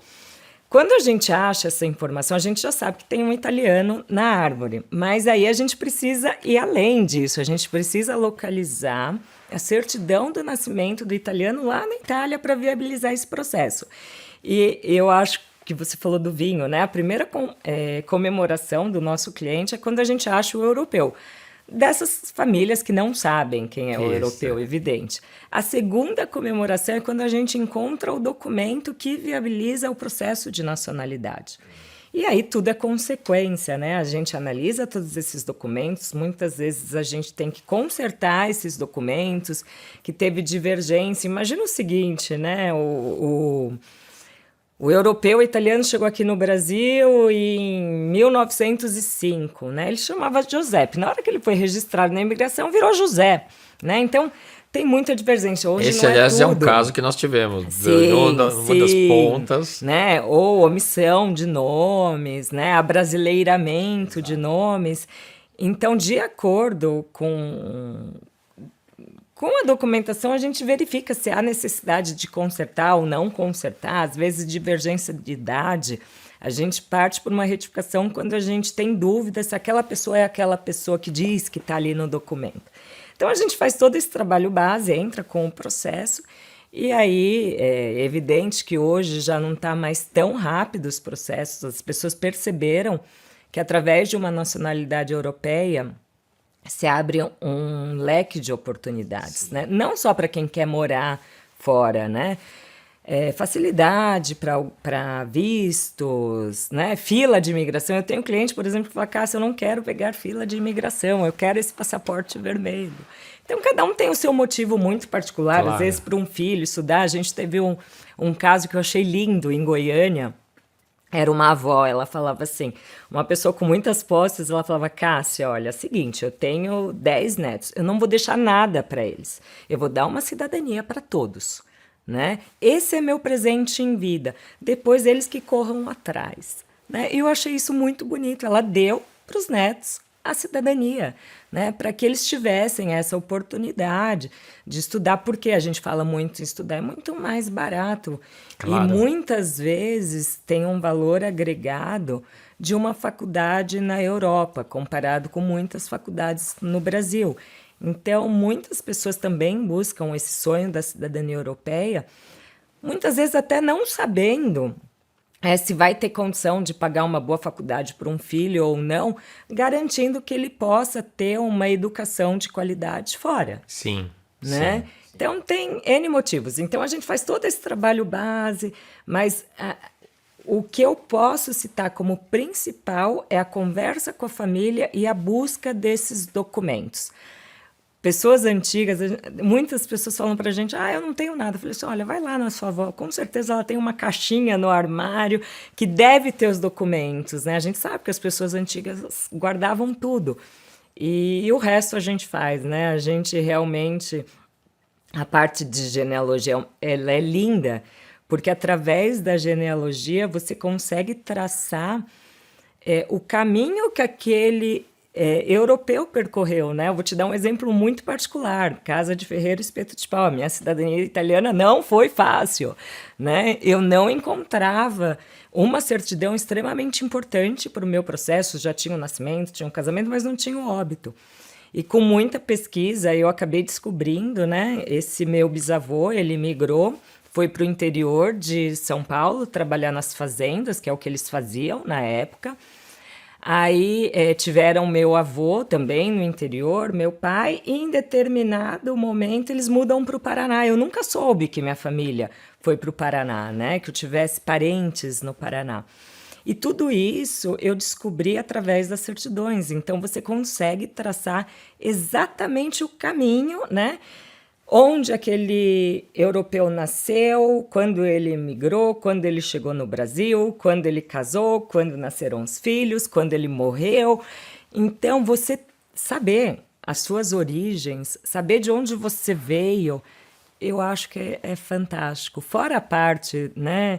Quando a gente acha essa informação, a gente já sabe que tem um italiano na árvore, mas aí a gente precisa ir além disso, a gente precisa localizar a certidão do nascimento do italiano lá na Itália para viabilizar esse processo. E eu acho que você falou do vinho, né? A primeira comemoração do nosso cliente é quando a gente acha o europeu. Dessas famílias que não sabem quem é o europeu, evidente. A segunda comemoração é quando a gente encontra o documento que viabiliza o processo de nacionalidade. E aí tudo é consequência, né? A gente analisa todos esses documentos, muitas vezes a gente tem que consertar esses documentos, que teve divergência. Imagina o seguinte, né? O europeu italiano chegou aqui no Brasil em 1905, né? Ele chamava Giuseppe. Na hora que ele foi registrado na imigração, virou José, né? Então, tem muita divergência. Hoje Esse, não aliás, é um tudo. caso que nós tivemos. Sim, uma das pontas. né? Ou omissão de nomes, né? Abrasileiramento de nomes. Então, de acordo com a documentação, a gente verifica se há necessidade de consertar ou não consertar. Às vezes, divergência de idade, a gente parte por uma retificação quando a gente tem dúvida se aquela pessoa é aquela pessoa que diz que está ali no documento. Então, a gente faz todo esse trabalho base, entra com o processo E aí é evidente que hoje já não está mais tão rápido os processos, as pessoas perceberam que através de uma nacionalidade europeia se abre um leque de oportunidades, né? Não só para quem quer morar fora, né? Facilidade para vistos, né? Fila de imigração. Eu tenho cliente, por exemplo, que fala, Cássia, eu não quero pegar fila de imigração, eu quero esse passaporte vermelho. Então, cada um tem o seu motivo muito particular. Claro. Às vezes, para um filho estudar, a gente teve um caso que eu achei lindo em Goiânia. Era uma avó, ela falava assim, uma pessoa com muitas posses, ela falava, Cássia, olha, é o seguinte, eu tenho 10 netos, eu não vou deixar nada para eles, eu vou dar uma cidadania para todos, né? Esse é meu presente em vida, depois eles que corram atrás, né? E eu achei isso muito bonito, ela deu para os netos a cidadania, né? Para que eles tivessem essa oportunidade de estudar, porque a gente fala muito em estudar, é muito mais barato. Claro. E muitas vezes tem um valor agregado de uma faculdade na Europa, comparado com muitas faculdades no Brasil. Então, muitas pessoas também buscam esse sonho da cidadania europeia, muitas vezes até não sabendo se vai ter condição de pagar uma boa faculdade para um filho ou não, garantindo que ele possa ter uma educação de qualidade fora. Sim. Né? Sim. Então, tem N motivos. Então, a gente faz todo esse trabalho base, mas o que eu posso citar como principal é a conversa com a família e a busca desses documentos. Pessoas antigas, muitas pessoas falam pra gente, eu não tenho nada. Eu falei assim, olha, vai lá na sua avó, com certeza ela tem uma caixinha no armário que deve ter os documentos, né? A gente sabe que as pessoas antigas guardavam tudo. E o resto a gente faz, né? A gente realmente, a parte de genealogia, ela é linda, porque através da genealogia você consegue traçar o caminho que aquele europeu percorreu, né? Eu vou te dar um exemplo muito particular. Casa de Ferreiro, Espeto de Pau. A minha cidadania italiana não foi fácil, né? Eu não encontrava uma certidão extremamente importante para o meu processo. Já tinha o nascimento, tinha o casamento, mas não tinha o óbito. E com muita pesquisa, eu acabei descobrindo, né? Esse meu bisavô, ele migrou, foi para o interior de São Paulo trabalhar nas fazendas, que é o que eles faziam na época. Aí tiveram meu avô também no interior, meu pai, e em determinado momento eles mudam para o Paraná. Eu nunca soube que minha família foi para o Paraná, né? Que eu tivesse parentes no Paraná. E tudo isso eu descobri através das certidões. Então você consegue traçar exatamente o caminho, né? Onde aquele europeu nasceu, quando ele migrou, quando ele chegou no Brasil, quando ele casou, quando nasceram os filhos, quando ele morreu. Então, você saber as suas origens, saber de onde você veio, eu acho que é fantástico. Fora a parte, né?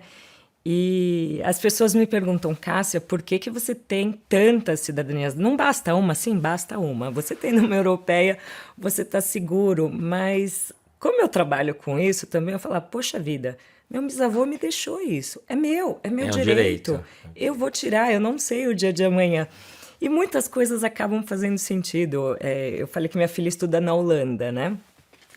E as pessoas me perguntam, Cássia, por que você tem tantas cidadanias? Não basta uma? Sim, basta uma. Você tem numa europeia, você está seguro. Mas como eu trabalho com isso, também eu falo, poxa vida, meu bisavô me deixou isso. É meu direito. Eu vou tirar, eu não sei o dia de amanhã. E muitas coisas acabam fazendo sentido. Eu falei que minha filha estuda na Holanda, né?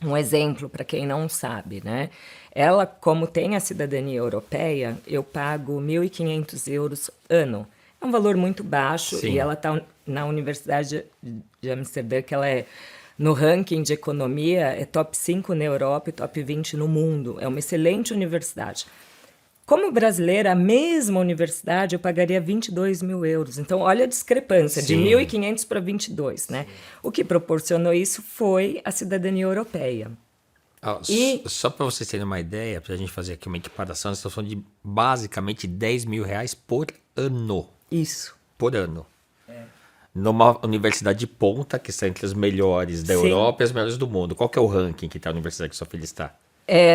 Um exemplo para quem não sabe, né? Ela, como tem a cidadania europeia, eu pago 1.500 euros ano. É um valor muito baixo. Sim. E ela está na Universidade de Amsterdã, que ela é, no ranking de economia, é top 5 na Europa e top 20 no mundo. É uma excelente universidade. Como brasileira, a mesma universidade, eu pagaria 22 mil euros. Então, olha a discrepância, sim, de 1.500 para 22, né? Sim. O que proporcionou isso foi a cidadania europeia. Só para vocês terem uma ideia, para a gente fazer aqui uma equiparação, nós estamos falando de basicamente 10 mil reais por ano. Isso. Por ano. Numa universidade de ponta, que está entre as melhores da Europa e as melhores do mundo. Qual que é o ranking que está a universidade que sua filha está?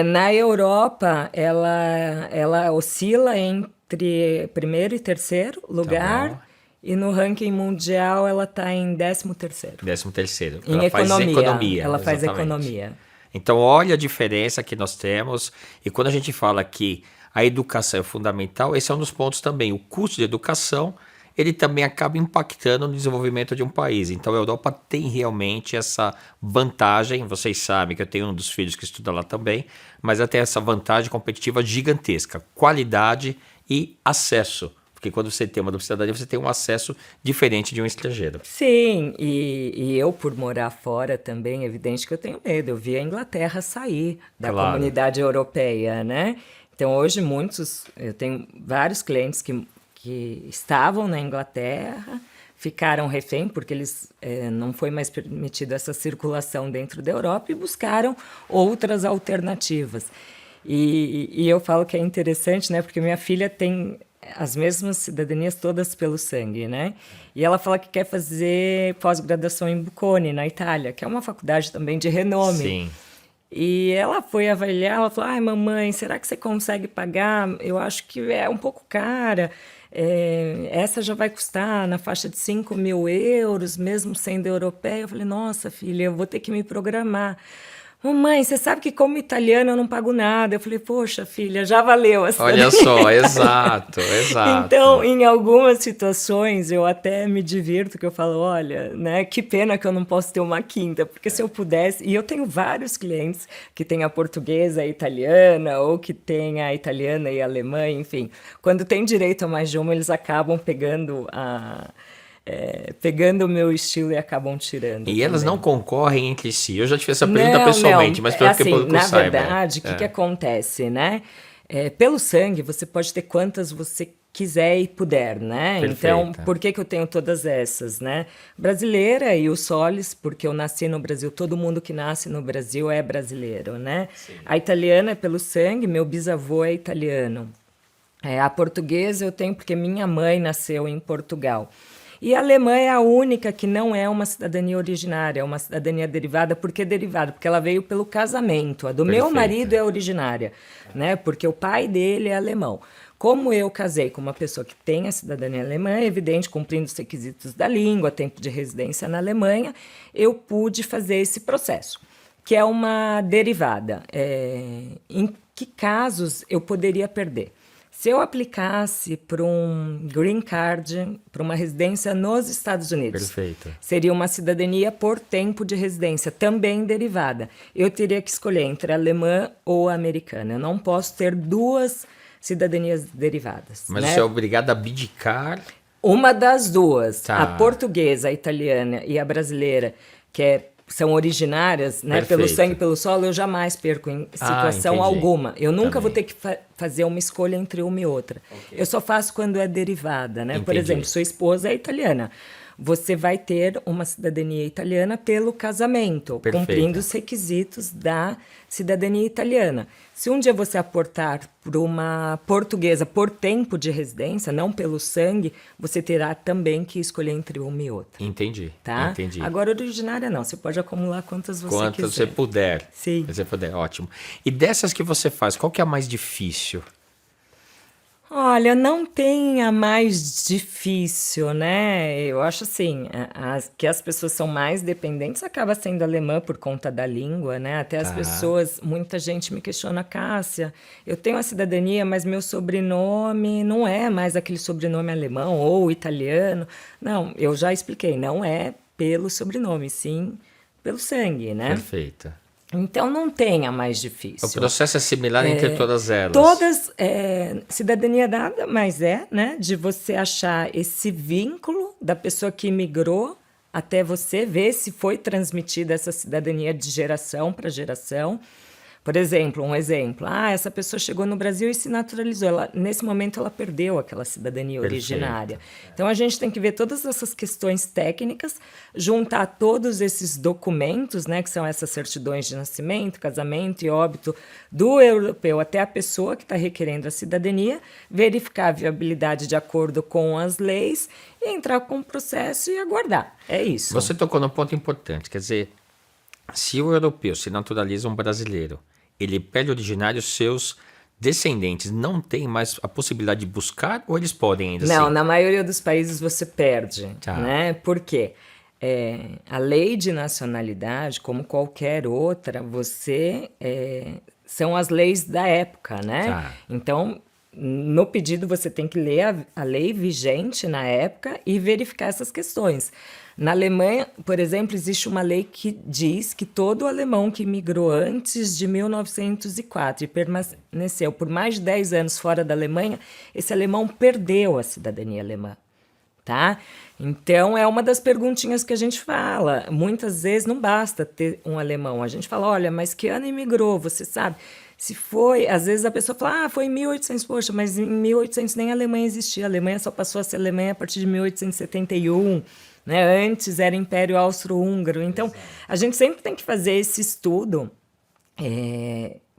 Na Europa, ela oscila entre primeiro e terceiro lugar. Tá. E no ranking mundial, ela está em 13º. 13º. Em economia. Ela faz economia. Então, olha a diferença que nós temos. E quando a gente fala que a educação é fundamental, esse é um dos pontos também. O custo de educação, ele também acaba impactando no desenvolvimento de um país. Então a Europa tem realmente essa vantagem, vocês sabem que eu tenho um dos filhos que estuda lá também, mas ela tem essa vantagem competitiva gigantesca, qualidade e acesso. Porque quando você tem uma dupla cidadania, você tem um acesso diferente de um estrangeiro. Sim, e eu, por morar fora também, é evidente que eu tenho medo. Eu vi a Inglaterra sair da Claro. comunidade europeia, né? Então, hoje, eu tenho vários clientes que estavam na Inglaterra, ficaram refém, porque eles não foi mais permitida essa circulação dentro da Europa e buscaram outras alternativas. E eu falo que é interessante, né? Porque minha filha tem as mesmas cidadanias todas pelo sangue, né? E ela fala que quer fazer pós-graduação em Bocconi, na Itália, que é uma faculdade também de renome. Sim. E ela foi avaliar, ela falou, ai mamãe, será que você consegue pagar? Eu acho que é um pouco cara, essa já vai custar na faixa de 5.000 euros, mesmo sendo europeia. Eu falei, nossa filha, eu vou ter que me programar. Mamãe, você sabe que como italiana eu não pago nada. Eu falei, poxa, filha, já valeu a Olha só, exato. Então, em algumas situações, eu até me divirto, que eu falo, olha, né, que pena que eu não posso ter uma quinta, porque se eu pudesse... E eu tenho vários clientes que têm a portuguesa e a italiana, ou que têm a italiana e a alemã, enfim. Quando tem direito a mais de uma, eles acabam pegando o meu estilo e acabam tirando. E elas também. não concorrem entre si. Eu já te fiz essa pergunta pessoalmente, mas pelo que o público na saiba. verdade, o que acontece, né? Pelo sangue, você pode ter quantas você quiser e puder, né? Perfeita. Então, por que eu tenho todas essas, né? Brasileira e o Solis, porque eu nasci no Brasil, todo mundo que nasce no Brasil é brasileiro, né? Sim. A italiana é pelo sangue, meu bisavô é italiano. A portuguesa eu tenho porque minha mãe nasceu em Portugal. E a alemã é a única que não é uma cidadania originária, é uma cidadania derivada. Por que derivada? Porque ela veio pelo casamento. A do meu marido é originária, né? Porque o pai dele é alemão. Como eu casei com uma pessoa que tem a cidadania alemã, é evidente, cumprindo os requisitos da língua, tempo de residência na Alemanha, eu pude fazer esse processo, que é uma derivada. Em que casos eu poderia perder? Se eu aplicasse para um green card, para uma residência nos Estados Unidos, Perfeito. Seria uma cidadania por tempo de residência, também derivada. Eu teria que escolher entre alemã ou americana. Eu não posso ter duas cidadanias derivadas. Mas né? você é obrigado a abdicar. Uma das duas, Tá. a portuguesa, a italiana e a brasileira, são originárias, né, pelo Perfeito. sangue e pelo solo, eu jamais perco em situação entendi. alguma. Eu nunca Também. vou ter que fazer uma escolha entre uma e outra. Eu só faço quando é derivada, né? Por Entendi. exemplo, sua esposa é italiana. Você vai ter uma cidadania italiana pelo casamento, Perfeito. cumprindo os requisitos da cidadania italiana. Se um dia você aportar para uma portuguesa por tempo de residência, não pelo sangue, você terá também que escolher entre uma e outra. Entendi. Tá? Entendi. Agora, originária não, você pode acumular quantas você Quanto quiser. você puder. Sim. Você puder, ótimo. E dessas que você faz, qual que é a mais difícil? Olha, não tem a mais difícil, né? Eu acho assim, que as pessoas são mais dependentes acaba sendo alemã por conta da língua, né? Até as pessoas, muita gente me questiona, Cássia, eu tenho a cidadania, mas meu sobrenome não é mais aquele sobrenome alemão ou italiano. Não, eu já expliquei, não é pelo sobrenome, sim pelo sangue, né? Perfeito. Então não tem a mais difícil. O processo é similar entre todas elas. Todas, cidadania nada mais né, de você achar esse vínculo da pessoa que imigrou até você, ver se foi transmitida essa cidadania de geração para geração. Por exemplo, essa pessoa chegou no Brasil e se naturalizou. Nesse momento, ela perdeu aquela cidadania originária. Então, a gente tem que ver todas essas questões técnicas, juntar todos esses documentos, né, que são essas certidões de nascimento, casamento e óbito do europeu até a pessoa que está requerendo a cidadania, verificar a viabilidade de acordo com as leis e entrar com o processo e aguardar. É isso. Você tocou num ponto importante, quer dizer, se o europeu se naturaliza um brasileiro, ele perde originário, seus descendentes não têm mais a possibilidade de buscar ou eles podem ainda Não, assim? na maioria dos países você perde, Tá. né? Por quê? A lei de nacionalidade, como qualquer outra, são as leis da época, né? Tá. Então, no pedido você tem que ler a lei vigente na época e verificar essas questões. Na Alemanha, por exemplo, existe uma lei que diz que todo alemão que migrou antes de 1904 e permaneceu por mais de 10 anos fora da Alemanha, esse alemão perdeu a cidadania alemã. Tá? Então, é uma das perguntinhas que a gente fala. Muitas vezes não basta ter um alemão. A gente fala, olha, mas que ano imigrou, você sabe? Se foi, às vezes a pessoa fala, foi em 1800, poxa, mas em 1800 nem a Alemanha existia. A Alemanha só passou a ser Alemanha a partir de 1871, né? Antes era Império Austro-Húngaro. Então, a gente sempre tem que fazer esse estudo,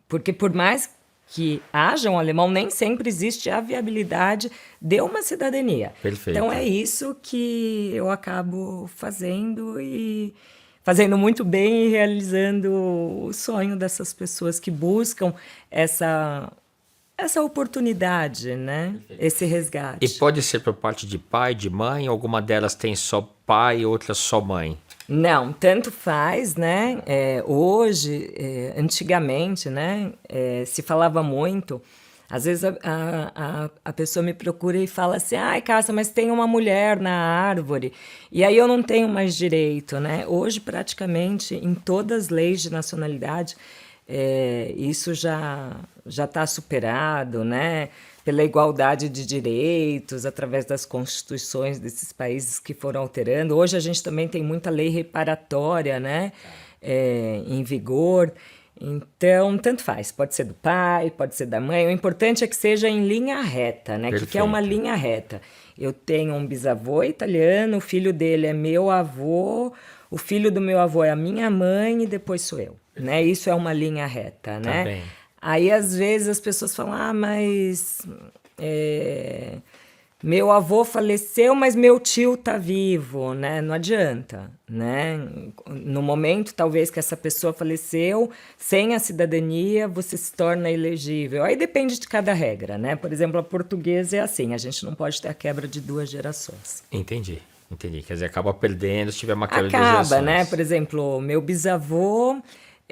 porque por mais que haja um alemão, nem sempre existe a viabilidade de uma cidadania. Perfeito. Então, é isso que eu acabo fazendo e fazendo muito bem e realizando o sonho dessas pessoas que buscam essa oportunidade, né? Esse resgate. E pode ser por parte de pai, de mãe? Alguma delas tem só pai e outra só mãe? Não, tanto faz, né? Hoje, antigamente, né? Se falava muito. Às vezes a pessoa me procura e fala assim, ai, Cássia, mas tem uma mulher na árvore, e aí eu não tenho mais direito, né? Hoje, praticamente, em todas as leis de nacionalidade, isso já está superado, né? Pela igualdade de direitos, através das constituições desses países que foram alterando. Hoje a gente também tem muita lei reparatória, né? Em vigor. Então, tanto faz. Pode ser do pai, pode ser da mãe. O importante é que seja em linha reta, né? O que é uma linha reta? Eu tenho um bisavô italiano, o filho dele é meu avô, o filho do meu avô é a minha mãe e depois sou eu, né? Isso é uma linha reta, né? Tá bem. Aí, às vezes, as pessoas falam, mas meu avô faleceu, mas meu tio tá vivo, né? Não adianta, né? No momento, talvez, que essa pessoa faleceu, sem a cidadania, você se torna elegível. Aí depende de cada regra, né? Por exemplo, a portuguesa é assim, a gente não pode ter a quebra de 2 gerações. Entendi. Quer dizer, acaba perdendo se tiver uma quebra de Acaba, gerações. né? Por exemplo, meu bisavô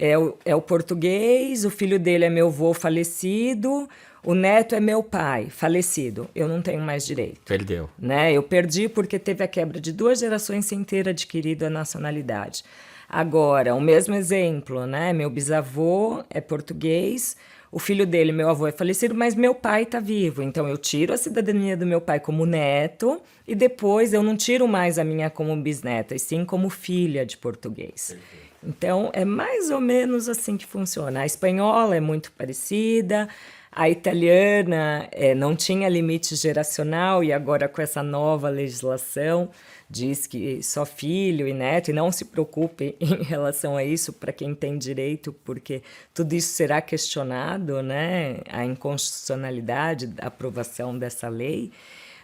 é o português, o filho dele é meu avô falecido, o neto é meu pai falecido. Eu não tenho mais direito. Perdeu. Né? Eu perdi porque teve a quebra de 2 gerações sem ter adquirido a nacionalidade. Agora, o mesmo exemplo, né? Meu bisavô é português, o filho dele, meu avô, é falecido, mas meu pai está vivo. Então, eu tiro a cidadania do meu pai como neto e depois eu não tiro mais a minha como bisneta, e sim como filha de português. Então, é mais ou menos assim que funciona. A espanhola é muito parecida, a italiana não tinha limite geracional e agora com essa nova legislação diz que só filho e neto, e não se preocupe em relação a isso para quem tem direito, porque tudo isso será questionado, né? A inconstitucionalidade da aprovação dessa lei,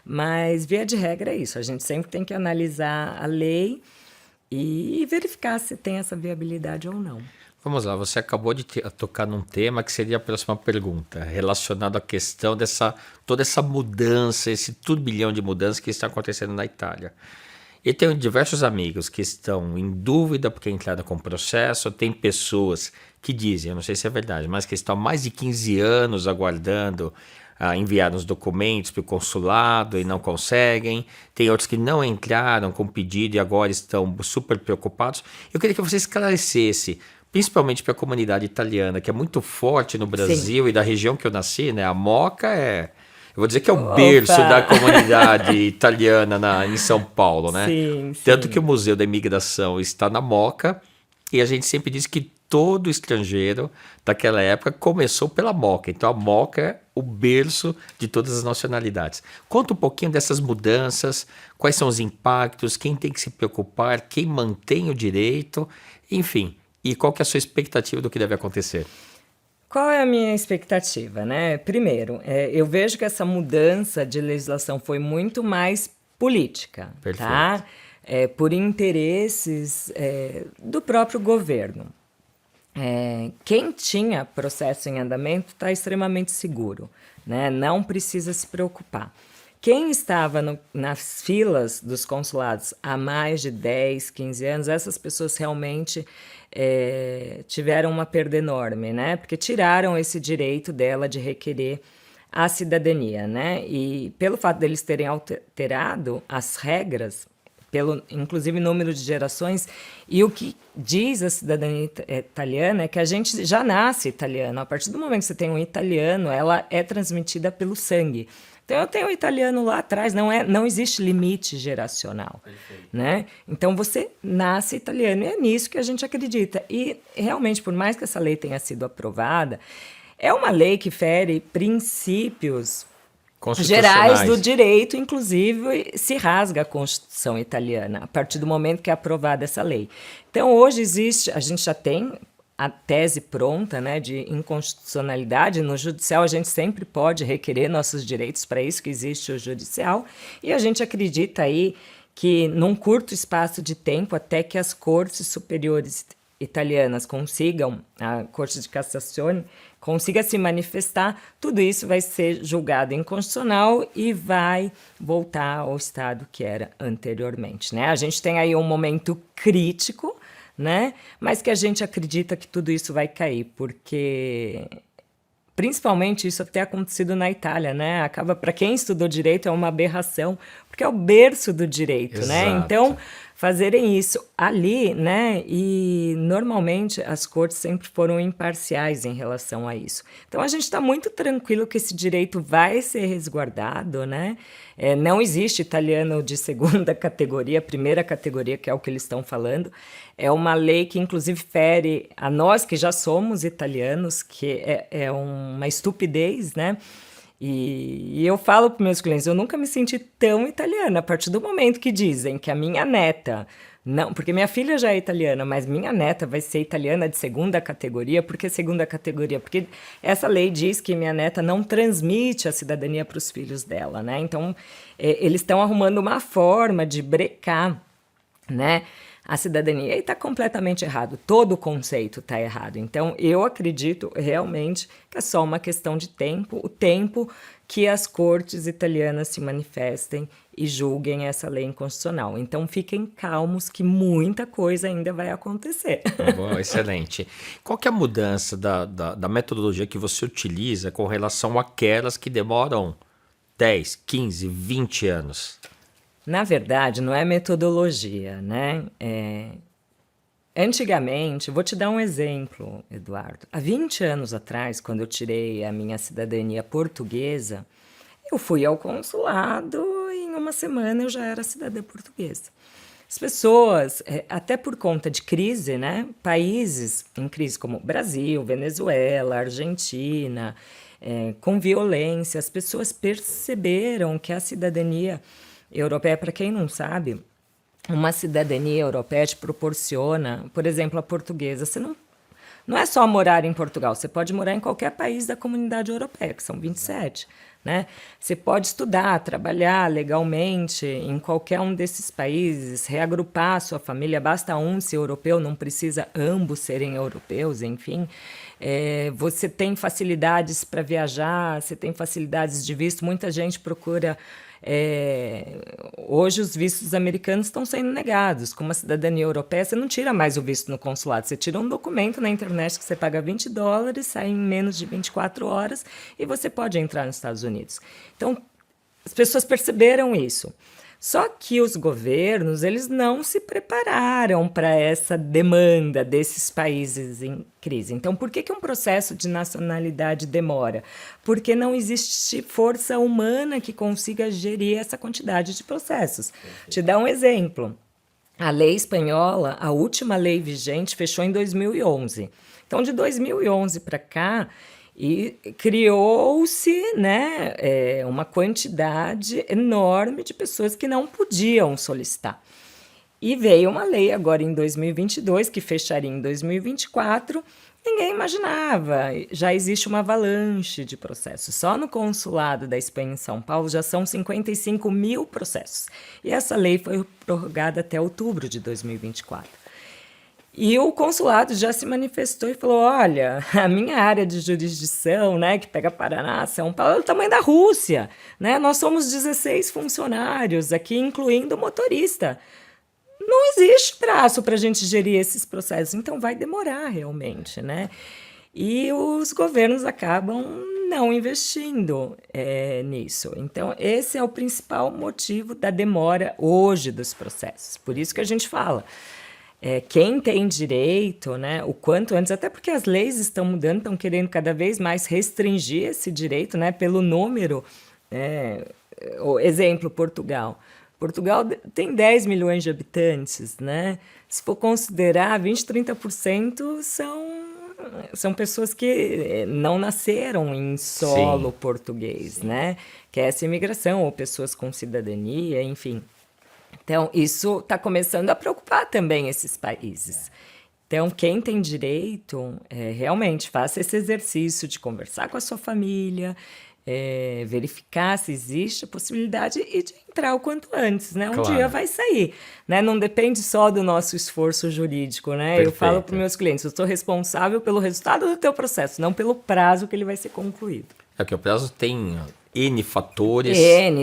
mas via de regra é isso, a gente sempre tem que analisar a lei e verificar se tem essa viabilidade ou não. Vamos lá, você acabou de tocar num tema que seria a próxima pergunta, relacionado à questão toda essa mudança, esse turbilhão de mudanças que está acontecendo na Itália. E tenho diversos amigos que estão em dúvida porque entraram com o processo, tem pessoas que dizem, eu não sei se é verdade, mas que estão há mais de 15 anos aguardando enviar os documentos para o consulado e não conseguem. Tem outros que não entraram com pedido e agora estão super preocupados. Eu queria que você esclarecesse, principalmente para a comunidade italiana, que é muito forte no Brasil. Sim. E da região que eu nasci, né? A Moca eu vou dizer que é o berço da comunidade italiana em São Paulo, né? Sim, Tanto que o Museu da Imigração está na Moca e a gente sempre diz que todo estrangeiro daquela época começou pela Moca. Então a Moca é o berço de todas as nacionalidades. Conta um pouquinho dessas mudanças, quais são os impactos, quem tem que se preocupar, quem mantém o direito, enfim. E qual que é a sua expectativa do que deve acontecer? Qual é a minha expectativa, né? Primeiro, eu vejo que essa mudança de legislação foi muito mais política, Perfeito. Tá? Por interesses do próprio governo. Quem tinha processo em andamento está extremamente seguro, né? Não precisa se preocupar. Quem estava nas filas dos consulados há mais de 10, 15 anos, essas pessoas realmente tiveram uma perda enorme, né? Porque tiraram esse direito dela de requerer a cidadania, né? E pelo fato deles terem alterado as regras, pelo inclusive número de gerações, e o que diz a cidadania italiana é que a gente já nasce italiano. A partir do momento que você tem um italiano, ela é transmitida pelo sangue. Então, eu tenho um italiano lá atrás, não existe limite geracional, né? Então, você nasce italiano e é nisso que a gente acredita. E, realmente, por mais que essa lei tenha sido aprovada, é uma lei que fere princípios gerais do direito, inclusive se rasga a Constituição italiana, a partir do momento que é aprovada essa lei. Então, hoje a gente já tem a tese pronta, né, de inconstitucionalidade. No judicial a gente sempre pode requerer nossos direitos, para isso que existe o judicial, e a gente acredita aí que num curto espaço de tempo, até que as cortes superiores italianas consigam, a Corte de Cassazione, consiga se manifestar, tudo isso vai ser julgado inconstitucional e vai voltar ao estado que era anteriormente, né? A gente tem aí um momento crítico, né? Mas que a gente acredita que tudo isso vai cair, porque principalmente isso tem acontecido na Itália, né? Acaba, para quem estudou direito, é uma aberração, porque é o berço do direito, Exato. né? Então, fazerem isso ali, né? E normalmente as cortes sempre foram imparciais em relação a isso. Então a gente está muito tranquilo que esse direito vai ser resguardado, né? Não existe italiano de segunda categoria, primeira categoria, que é o que eles estão falando. É uma lei que, inclusive, fere a nós que já somos italianos, que é uma estupidez, né? E eu falo para meus clientes, eu nunca me senti tão italiana, a partir do momento que dizem que a minha neta, não, porque minha filha já é italiana, mas minha neta vai ser italiana de segunda categoria. Por que segunda categoria? Porque essa lei diz que minha neta não transmite a cidadania para os filhos dela, né? Então, eles estão arrumando uma forma de brecar, né, a cidadania, e está completamente errado, todo o conceito está errado. Então, eu acredito realmente que é só uma questão de tempo, o tempo que as cortes italianas se manifestem e julguem essa lei inconstitucional. Então, fiquem calmos que muita coisa ainda vai acontecer. Bom, excelente. Qual que é a mudança da metodologia que você utiliza com relação àquelas que demoram 10, 15, 20 anos? Na verdade, não é metodologia, né? Antigamente, vou te dar um exemplo, Eduardo. Há 20 anos atrás, quando eu tirei a minha cidadania portuguesa, eu fui ao consulado e em uma semana eu já era cidadã portuguesa. As pessoas, até por conta de crise, né? Países em crise como Brasil, Venezuela, Argentina, com violência, as pessoas perceberam que a cidadania europeia, para quem não sabe, uma cidadania europeia te proporciona, por exemplo, a portuguesa. Você não é só morar em Portugal, você pode morar em qualquer país da comunidade europeia, que são 27, né? Você pode estudar, trabalhar legalmente em qualquer um desses países, reagrupar a sua família, basta um ser europeu, não precisa ambos serem europeus, enfim. Você tem facilidades para viajar, você tem facilidades de visto, muita gente procura. Hoje os vistos americanos estão sendo negados. Com uma cidadania europeia, você não tira mais o visto no consulado, você tira um documento na internet que você paga $20, sai em menos de 24 horas e você pode entrar nos Estados Unidos. Então, as pessoas perceberam isso. Só que os governos, eles não se prepararam para essa demanda desses países em crise. Então, por que um processo de nacionalidade demora? Porque não existe força humana que consiga gerir essa quantidade de processos. Te dar um exemplo. A lei espanhola, a última lei vigente, fechou em 2011. Então, de 2011 para cá, e criou-se, né, uma quantidade enorme de pessoas que não podiam solicitar. E veio uma lei agora em 2022, que fecharia em 2024, ninguém imaginava. Já existe uma avalanche de processos. Só no consulado da Espanha em São Paulo já são 55 mil processos. E essa lei foi prorrogada até outubro de 2024. E o consulado já se manifestou e falou, olha, a minha área de jurisdição, né, que pega Paraná, São Paulo, é o tamanho da Rússia, né? Nós somos 16 funcionários aqui, incluindo o motorista. Não existe braço para a gente gerir esses processos, então vai demorar realmente, né? E os governos acabam não investindo nisso. Então, esse é o principal motivo da demora hoje dos processos. Por isso que a gente fala, quem tem direito, né, o quanto antes, até porque as leis estão mudando, estão querendo cada vez mais restringir esse direito, né, pelo número. O exemplo, Portugal. Portugal tem 10 milhões de habitantes, né? Se for considerar, 20, 30% são pessoas que não nasceram em solo Sim. português, né? Que é essa imigração, ou pessoas com cidadania, enfim. Então, isso está começando a preocupar também esses países. Então, quem tem direito, realmente faça esse exercício de conversar com a sua família, verificar se existe a possibilidade e de entrar o quanto antes, né? Um Claro. dia vai sair, né? Não depende só do nosso esforço jurídico, né? Perfeito. Eu falo para os meus clientes, eu sou responsável pelo resultado do teu processo, não pelo prazo que ele vai ser concluído. É que o prazo tem N fatores.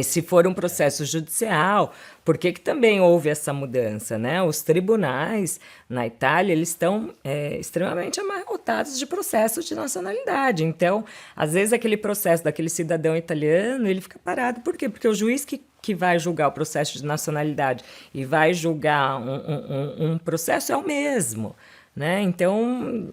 Se for um processo judicial, por que também houve essa mudança, né? Os tribunais na Itália, eles estão extremamente amarrotados de processos de nacionalidade. Então, às vezes, aquele processo daquele cidadão italiano, ele fica parado. Por quê? Porque o juiz que vai julgar o processo de nacionalidade e vai julgar um processo é o mesmo, né? Então,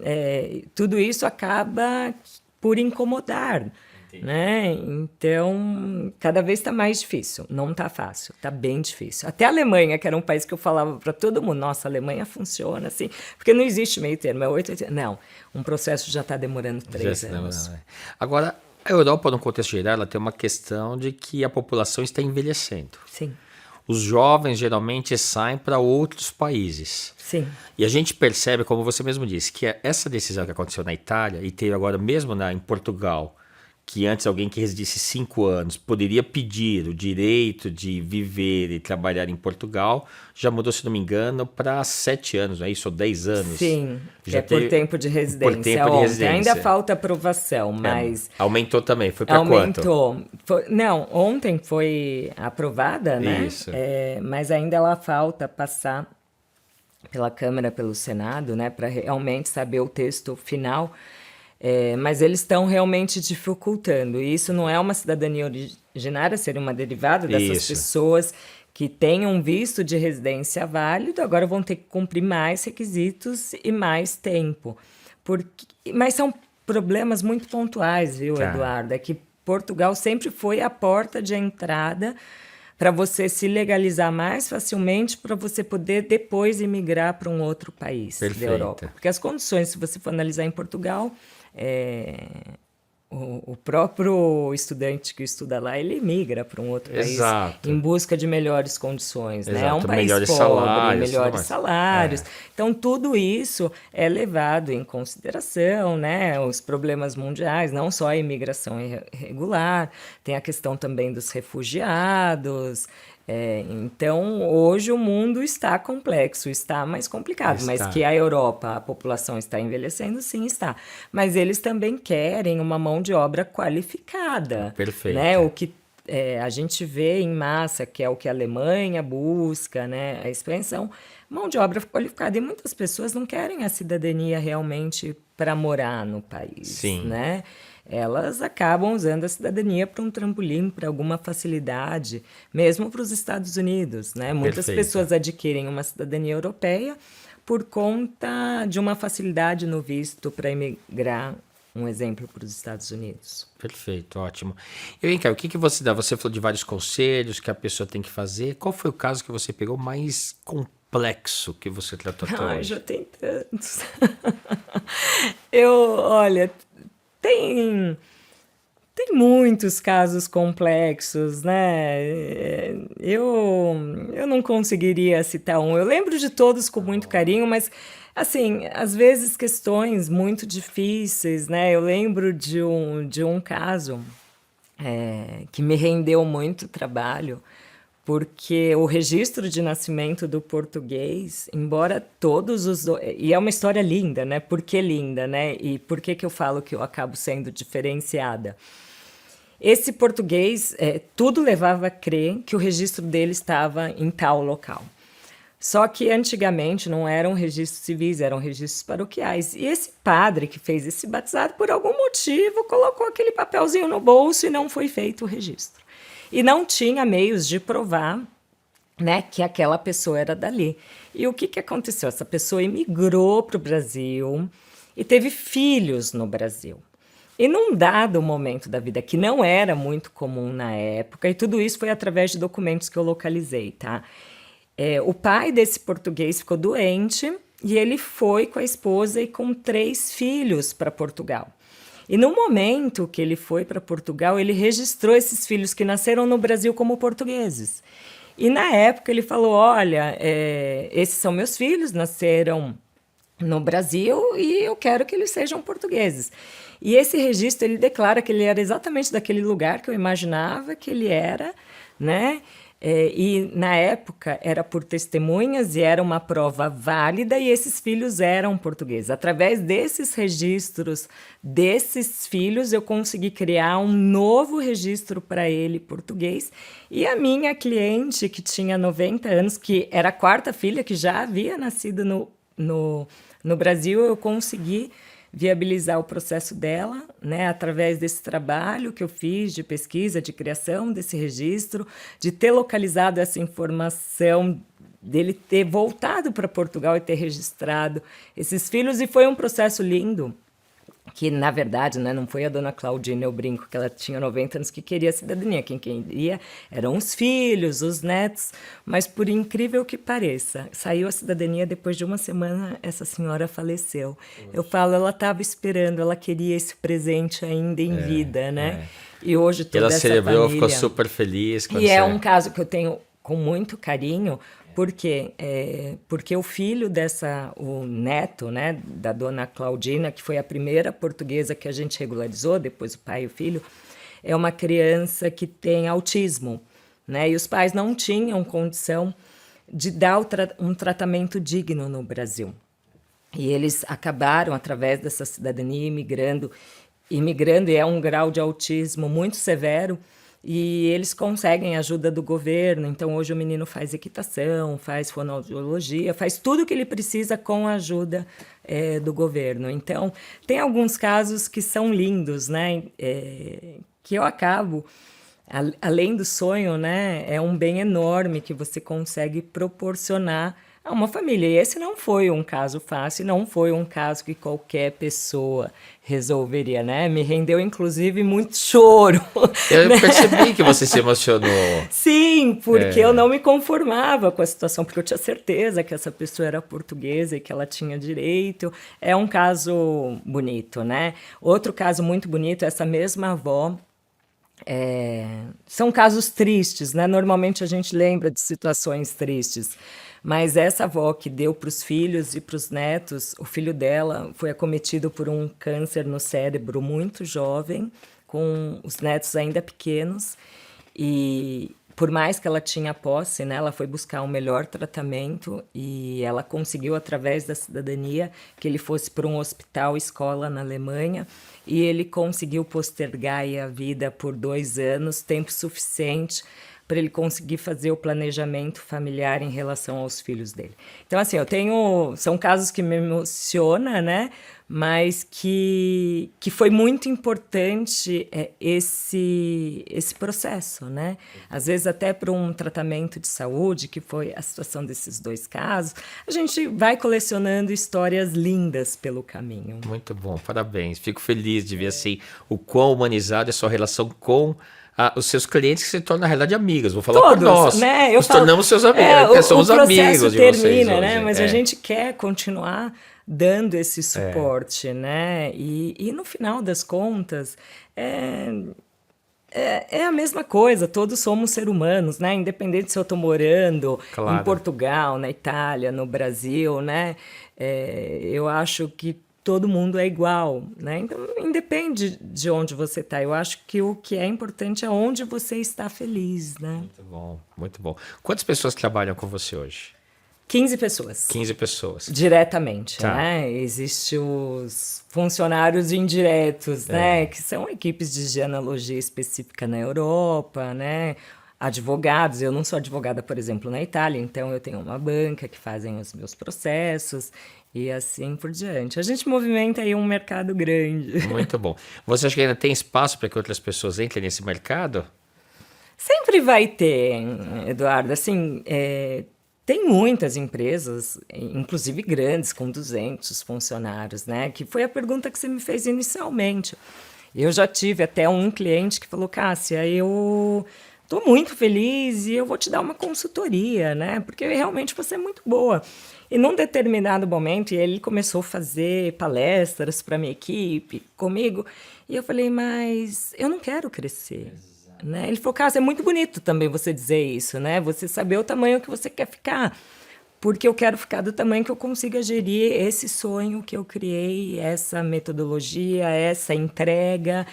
tudo isso acaba por incomodar. Né? Então, cada vez está mais difícil. Não está fácil, está bem difícil. Até a Alemanha, que era um país que eu falava para todo mundo, nossa, a Alemanha funciona assim, porque não existe meio termo, é 8, 8. Não, um processo já está demorando 3 anos. Agora, a Europa, no contexto geral, ela tem uma questão de que a população está envelhecendo. Sim. Os jovens geralmente saem para outros países. Sim. E a gente percebe, como você mesmo disse, que essa decisão que aconteceu na Itália e teve agora mesmo em Portugal, que antes alguém que residisse 5 anos poderia pedir o direito de viver e trabalhar em Portugal, já mudou, se não me engano, para 7 anos, não é isso? Ou 10 anos. Sim, já por tempo de residência. Por tempo de residência. Ainda falta aprovação, mas... aumentou também, foi para quanto? Aumentou. Ontem foi aprovada, né? Isso. Mas ainda ela falta passar pela Câmara, pelo Senado, né? Para realmente saber o texto final. Mas eles estão realmente dificultando. E isso não é uma cidadania originária, seria uma derivada dessas pessoas que têm um visto de residência válido, agora vão ter que cumprir mais requisitos e mais tempo. Mas são problemas muito pontuais, viu, Eduardo? É que Portugal sempre foi a porta de entrada para você se legalizar mais facilmente, para você poder depois emigrar para um outro país da Europa. Porque as condições, se você for analisar em Portugal... o próprio estudante que estuda lá, ele migra para um outro país em busca de melhores condições, né? É um país melhores pobre, melhores salários. Então, tudo isso é levado em consideração, né? Os problemas mundiais, não só a imigração irregular, tem a questão também dos refugiados. Então, hoje o mundo está complexo, está mais complicado, mas que a Europa, a população está envelhecendo, sim, está. Mas eles também querem uma mão de obra qualificada. Perfeito. Né? O que a gente vê em massa, que é o que a Alemanha busca, né? A expansão, mão de obra qualificada. E muitas pessoas não querem a cidadania realmente para morar no país, sim. Né? Elas acabam usando a cidadania para um trampolim, para alguma facilidade, mesmo para os Estados Unidos, né? Muitas pessoas adquirem uma cidadania europeia por conta de uma facilidade no visto para emigrar, um exemplo, para os Estados Unidos. Perfeito, ótimo. E vem cá, o que você dá? Você falou de vários conselhos que a pessoa tem que fazer. Qual foi o caso que você pegou mais complexo que você tratou até hoje? Já tem tantos. Olha... Tem muitos casos complexos, né? Eu não conseguiria citar um. Eu lembro de todos com muito carinho, mas, assim, às vezes questões muito difíceis, né? Eu lembro de um caso que me rendeu muito trabalho, porque o registro de nascimento do português, embora todos os... E é uma história linda, né? Por que linda, né? E por que eu falo que eu acabo sendo diferenciada? Esse português, tudo levava a crer que o registro dele estava em tal local. Só que antigamente não eram registros civis, eram registros paroquiais. E esse padre que fez esse batizado, por algum motivo, colocou aquele papelzinho no bolso e não foi feito o registro. E não tinha meios de provar, né, que aquela pessoa era dali. E o que aconteceu? Essa pessoa imigrou para o Brasil e teve filhos no Brasil. E num dado momento da vida, que não era muito comum na época, e tudo isso foi através de documentos que eu localizei, tá? O pai desse português ficou doente e ele foi com a esposa e com 3 filhos para Portugal. E no momento que ele foi para Portugal, ele registrou esses filhos que nasceram no Brasil como portugueses. E na época ele falou, olha, esses são meus filhos, nasceram no Brasil e eu quero que eles sejam portugueses. E esse registro, ele declara que ele era exatamente daquele lugar que eu imaginava que ele era, né? E na época era por testemunhas e era uma prova válida e esses filhos eram portugueses. Através desses registros desses filhos eu consegui criar um novo registro para ele português e a minha cliente que tinha 90 anos, que era a 4ª filha, que já havia nascido no Brasil, eu consegui viabilizar o processo dela, né, através desse trabalho que eu fiz de pesquisa, de criação desse registro, de ter localizado essa informação, dele ter voltado para Portugal e ter registrado esses filhos, e foi um processo lindo, que na verdade, né, não foi a dona Claudina, eu brinco que ela tinha 90 anos que queria a cidadania, quem queria eram os filhos, os netos, mas por incrível que pareça, saiu a cidadania, depois de 1 semana essa senhora faleceu. Eu falo, ela estava esperando, ela queria esse presente ainda em vida, né? E hoje toda ela essa celebrou, família... ficou super feliz. E é um caso que eu tenho com muito carinho, porque o filho o neto, né, da dona Claudina, que foi a primeira portuguesa que a gente regularizou, depois o pai e o filho, é uma criança que tem autismo, né, e os pais não tinham condição de dar um tratamento digno no Brasil. E eles acabaram, através dessa cidadania, imigrando, e é um grau de autismo muito severo, e eles conseguem ajuda do governo. Então hoje o menino faz equitação, faz fonoaudiologia, faz tudo o que ele precisa com a ajuda do governo. Então tem alguns casos que são lindos, né, que eu acabo, além do sonho, né, é um bem enorme que você consegue proporcionar a uma família. E esse não foi um caso fácil, não foi um caso que qualquer pessoa resolveria, né? Me rendeu, inclusive, muito choro. Eu né? percebi que você se emocionou. Sim, porque eu não me conformava com a situação, porque eu tinha certeza que essa pessoa era portuguesa e que ela tinha direito. É um caso bonito, né? Outro caso muito bonito, essa mesma avó, são casos tristes, né? Normalmente a gente lembra de situações tristes, mas essa avó que deu para os filhos e para os netos, o filho dela foi acometido por um câncer no cérebro muito jovem, com os netos ainda pequenos, e por mais que ela tinha posse, né, ela foi buscar um melhor tratamento e ela conseguiu, através da cidadania, que ele fosse para um hospital escola na Alemanha, e ele conseguiu postergar aí a vida por 2 anos, tempo suficiente para ele conseguir fazer o planejamento familiar em relação aos filhos dele. Então, assim, são casos que me emocionam, né? Mas que foi muito importante esse processo, né? Às vezes até para um tratamento de saúde, que foi a situação desses 2 casos, a gente vai colecionando histórias lindas pelo caminho. Muito bom, parabéns. Fico feliz de ver assim, o quão humanizada é a sua relação com os seus clientes, que se tornam, na realidade, amigos. Vou falar por nós. Né? Nos tornamos seus amigos, somos amigos de vocês termina, né? hoje. Mas a gente quer continuar dando esse suporte, né? E no final das contas, é a mesma coisa, todos somos seres humanos, né? Independente se eu estou morando em Portugal, na Itália, no Brasil, né? Eu acho que todo mundo é igual, né? Então, independe de onde você está. Eu acho que o que é importante é onde você está feliz, né? Muito bom, muito bom. Quantas pessoas trabalham com você hoje? 15 pessoas. 15 pessoas. Diretamente, né? Existem os funcionários indiretos, né? Que são equipes de genealogia específica na Europa, né? advogados. Eu não sou advogada, por exemplo, na Itália, então eu tenho uma banca que fazem os meus processos e assim por diante. A gente movimenta aí um mercado grande. Muito bom. Você acha que ainda tem espaço para que outras pessoas entrem nesse mercado? Sempre vai ter, Eduardo. Assim, tem muitas empresas, inclusive grandes, com 200 funcionários, né? Que foi a pergunta que você me fez inicialmente. Eu já tive até um cliente que falou, Cássia, eu estou muito feliz e eu vou te dar uma consultoria, né? Porque realmente você é muito boa. E num determinado momento, ele começou a fazer palestras para minha equipe, comigo, e eu falei, mas eu não quero crescer. Né? Ele falou, Cássia, é muito bonito também você dizer isso, né? Você saber o tamanho que você quer ficar, porque eu quero ficar do tamanho que eu consiga gerir esse sonho que eu criei, essa metodologia, essa entrega,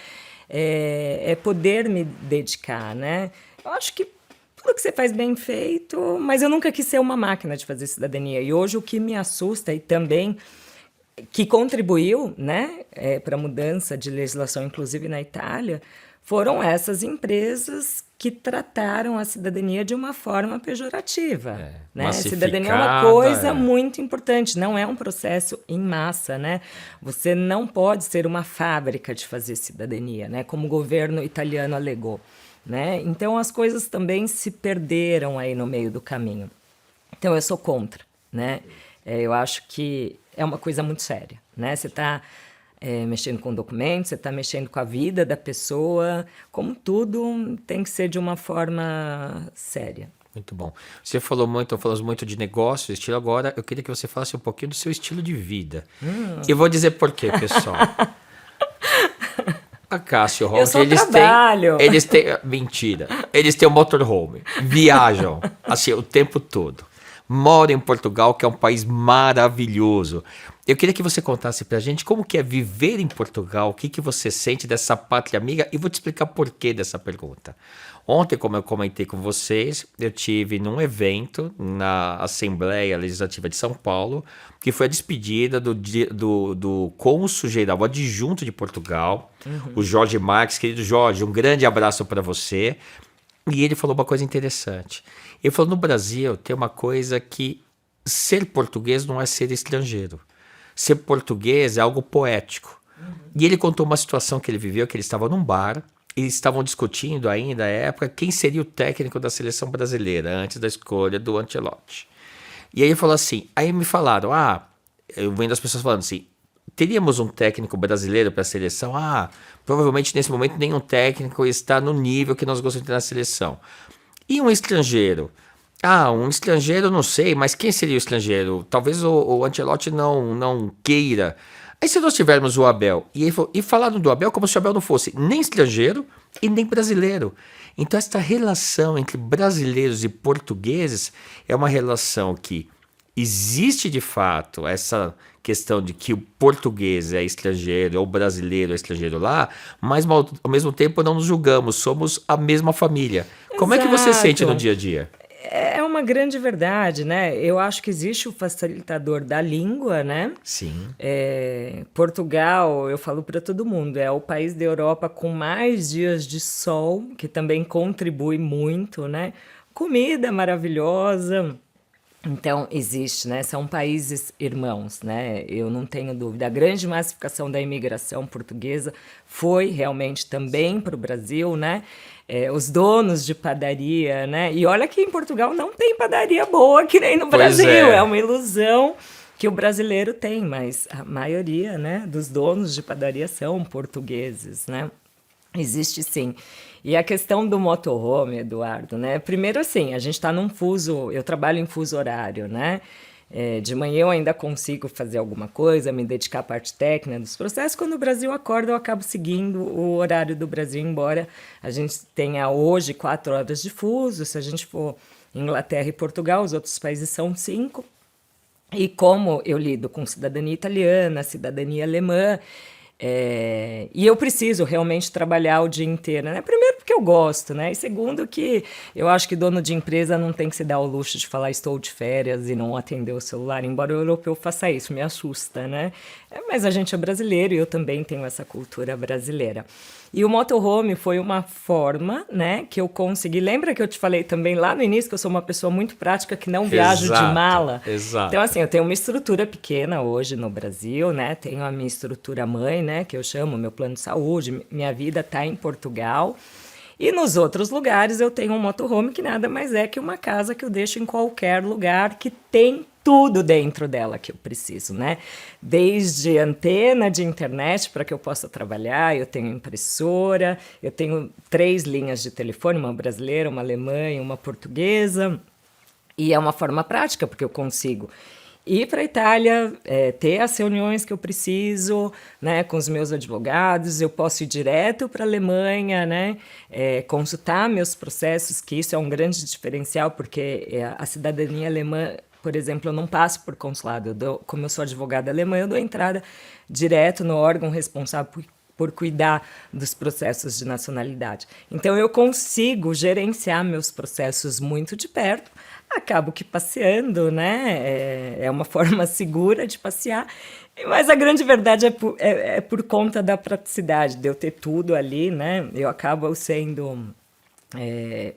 é poder me dedicar, né? Eu acho que tudo que você faz bem feito, mas eu nunca quis ser uma máquina de fazer cidadania. E hoje o que me assusta e também que contribuiu, né, para a mudança de legislação, inclusive na Itália, foram essas empresas que trataram a cidadania de uma forma pejorativa. Né? Cidadania é uma coisa muito importante, não é um processo em massa. Né? Você não pode ser uma fábrica de fazer cidadania, né? Como o governo italiano alegou. Né? Então, as coisas também se perderam aí no meio do caminho. Então, eu sou contra. Né? Eu acho que é uma coisa muito séria. Né? Você está mexendo com documentos, você está mexendo com a vida da pessoa. Como tudo, tem que ser de uma forma séria. Muito bom. Você falamos muito de negócio, estilo. Agora, eu queria que você falasse um pouquinho do seu estilo de vida. E eu vou dizer por quê, pessoal. A Cássia e o Ron, eles têm... Mentira. Eles têm um motorhome. Viajam, assim, o tempo todo. Moram em Portugal, que é um país maravilhoso. Eu queria que você contasse pra gente como que é viver em Portugal, o que que você sente dessa pátria amiga, e vou te explicar por que dessa pergunta. Ontem, como eu comentei com vocês, eu tive num evento na Assembleia Legislativa de São Paulo, que foi a despedida do cônsul-geral adjunto de Portugal, o Jorge Marques. Querido Jorge, um grande abraço para você. E ele falou uma coisa interessante. Ele falou, no Brasil tem uma coisa que ser português não é ser estrangeiro. Ser português é algo poético. E ele contou uma situação que ele viveu, que ele estava num bar, e estavam discutindo ainda à época quem seria o técnico da seleção brasileira, antes da escolha do Ancelotti. E aí ele falou assim, aí me falaram, eu vendo as pessoas falando assim, teríamos um técnico brasileiro para a seleção? Provavelmente nesse momento nenhum técnico está no nível que nós gostaríamos de ter na seleção. E um estrangeiro? Um estrangeiro não sei, mas quem seria o estrangeiro? Talvez o Ancelotti não queira. Aí se nós tivermos o Abel, e falaram do Abel como se o Abel não fosse nem estrangeiro e nem brasileiro. Então esta relação entre brasileiros e portugueses é uma relação que existe de fato, essa questão de que o português é estrangeiro ou o brasileiro é estrangeiro lá, mas ao mesmo tempo não nos julgamos, somos a mesma família. Exato. Como é que você sente no dia a dia? É uma grande verdade, né? Eu acho que existe o facilitador da língua, né? Sim. Portugal, eu falo para todo mundo, é o país da Europa com mais dias de sol, que também contribui muito, né? Comida maravilhosa. Então, existe, né? São países irmãos, né? Eu não tenho dúvida. A grande massificação da imigração portuguesa foi realmente também para o Brasil, né? Os donos de padaria, né? E olha que em Portugal não tem padaria boa que nem no Brasil. É uma ilusão que o brasileiro tem, mas a maioria, né, dos donos de padaria são portugueses, né? Existe sim. E a questão do motorhome, Eduardo, né? Primeiro assim, a gente está num fuso, eu trabalho em fuso horário, né? De manhã eu ainda consigo fazer alguma coisa, me dedicar à parte técnica dos processos. Quando o Brasil acorda, eu acabo seguindo o horário do Brasil, embora a gente tenha hoje 4 horas de fuso. Se a gente for Inglaterra e Portugal, os outros países são 5. E como eu lido com cidadania italiana, cidadania alemã, e eu preciso realmente trabalhar o dia inteiro, né? Primeiro porque eu gosto, né? E segundo que eu acho que dono de empresa não tem que se dar o luxo de falar estou de férias e não atender o celular, embora o europeu faça isso, me assusta, né? Mas a gente é brasileiro e eu também tenho essa cultura brasileira. E o motorhome foi uma forma, né, que eu consegui. Lembra que eu te falei também lá no início que eu sou uma pessoa muito prática, que não viajo de mala? Exato. Então, assim, eu tenho uma estrutura pequena hoje no Brasil, né? Tenho a minha estrutura mãe, né, que eu chamo meu plano de saúde. Minha vida está em Portugal. E nos outros lugares eu tenho um motorhome que nada mais é que uma casa que eu deixo em qualquer lugar que tem tudo dentro dela que eu preciso, né? Desde antena de internet para que eu possa trabalhar, eu tenho impressora, eu tenho 3 linhas de telefone, uma brasileira, uma alemã e uma portuguesa. E é uma forma prática, porque eu consigo ir para a Itália, ter as reuniões que eu preciso, né, com os meus advogados, eu posso ir direto para a Alemanha, né, consultar meus processos, que isso é um grande diferencial, porque a cidadania alemã, por exemplo, eu não passo por consulado, como eu sou advogada alemã, eu dou entrada direto no órgão responsável por cuidar dos processos de nacionalidade. Então, eu consigo gerenciar meus processos muito de perto, acabo que passeando, né? É uma forma segura de passear, mas a grande verdade é por conta da praticidade, de eu ter tudo ali, né? Eu acabo sendo...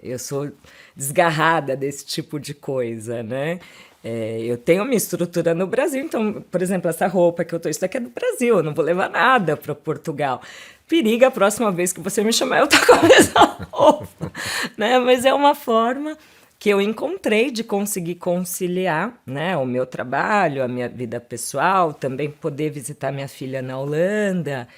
eu sou desgarrada desse tipo de coisa, né? Eu tenho minha estrutura no Brasil, então, por exemplo, essa roupa que eu tô, isso daqui é do Brasil, eu não vou levar nada para Portugal. Periga a próxima vez que você me chamar, eu tô com a mesma roupa, né? Mas é uma forma que eu encontrei de conseguir conciliar, né, o meu trabalho, a minha vida pessoal, também poder visitar minha filha na Holanda.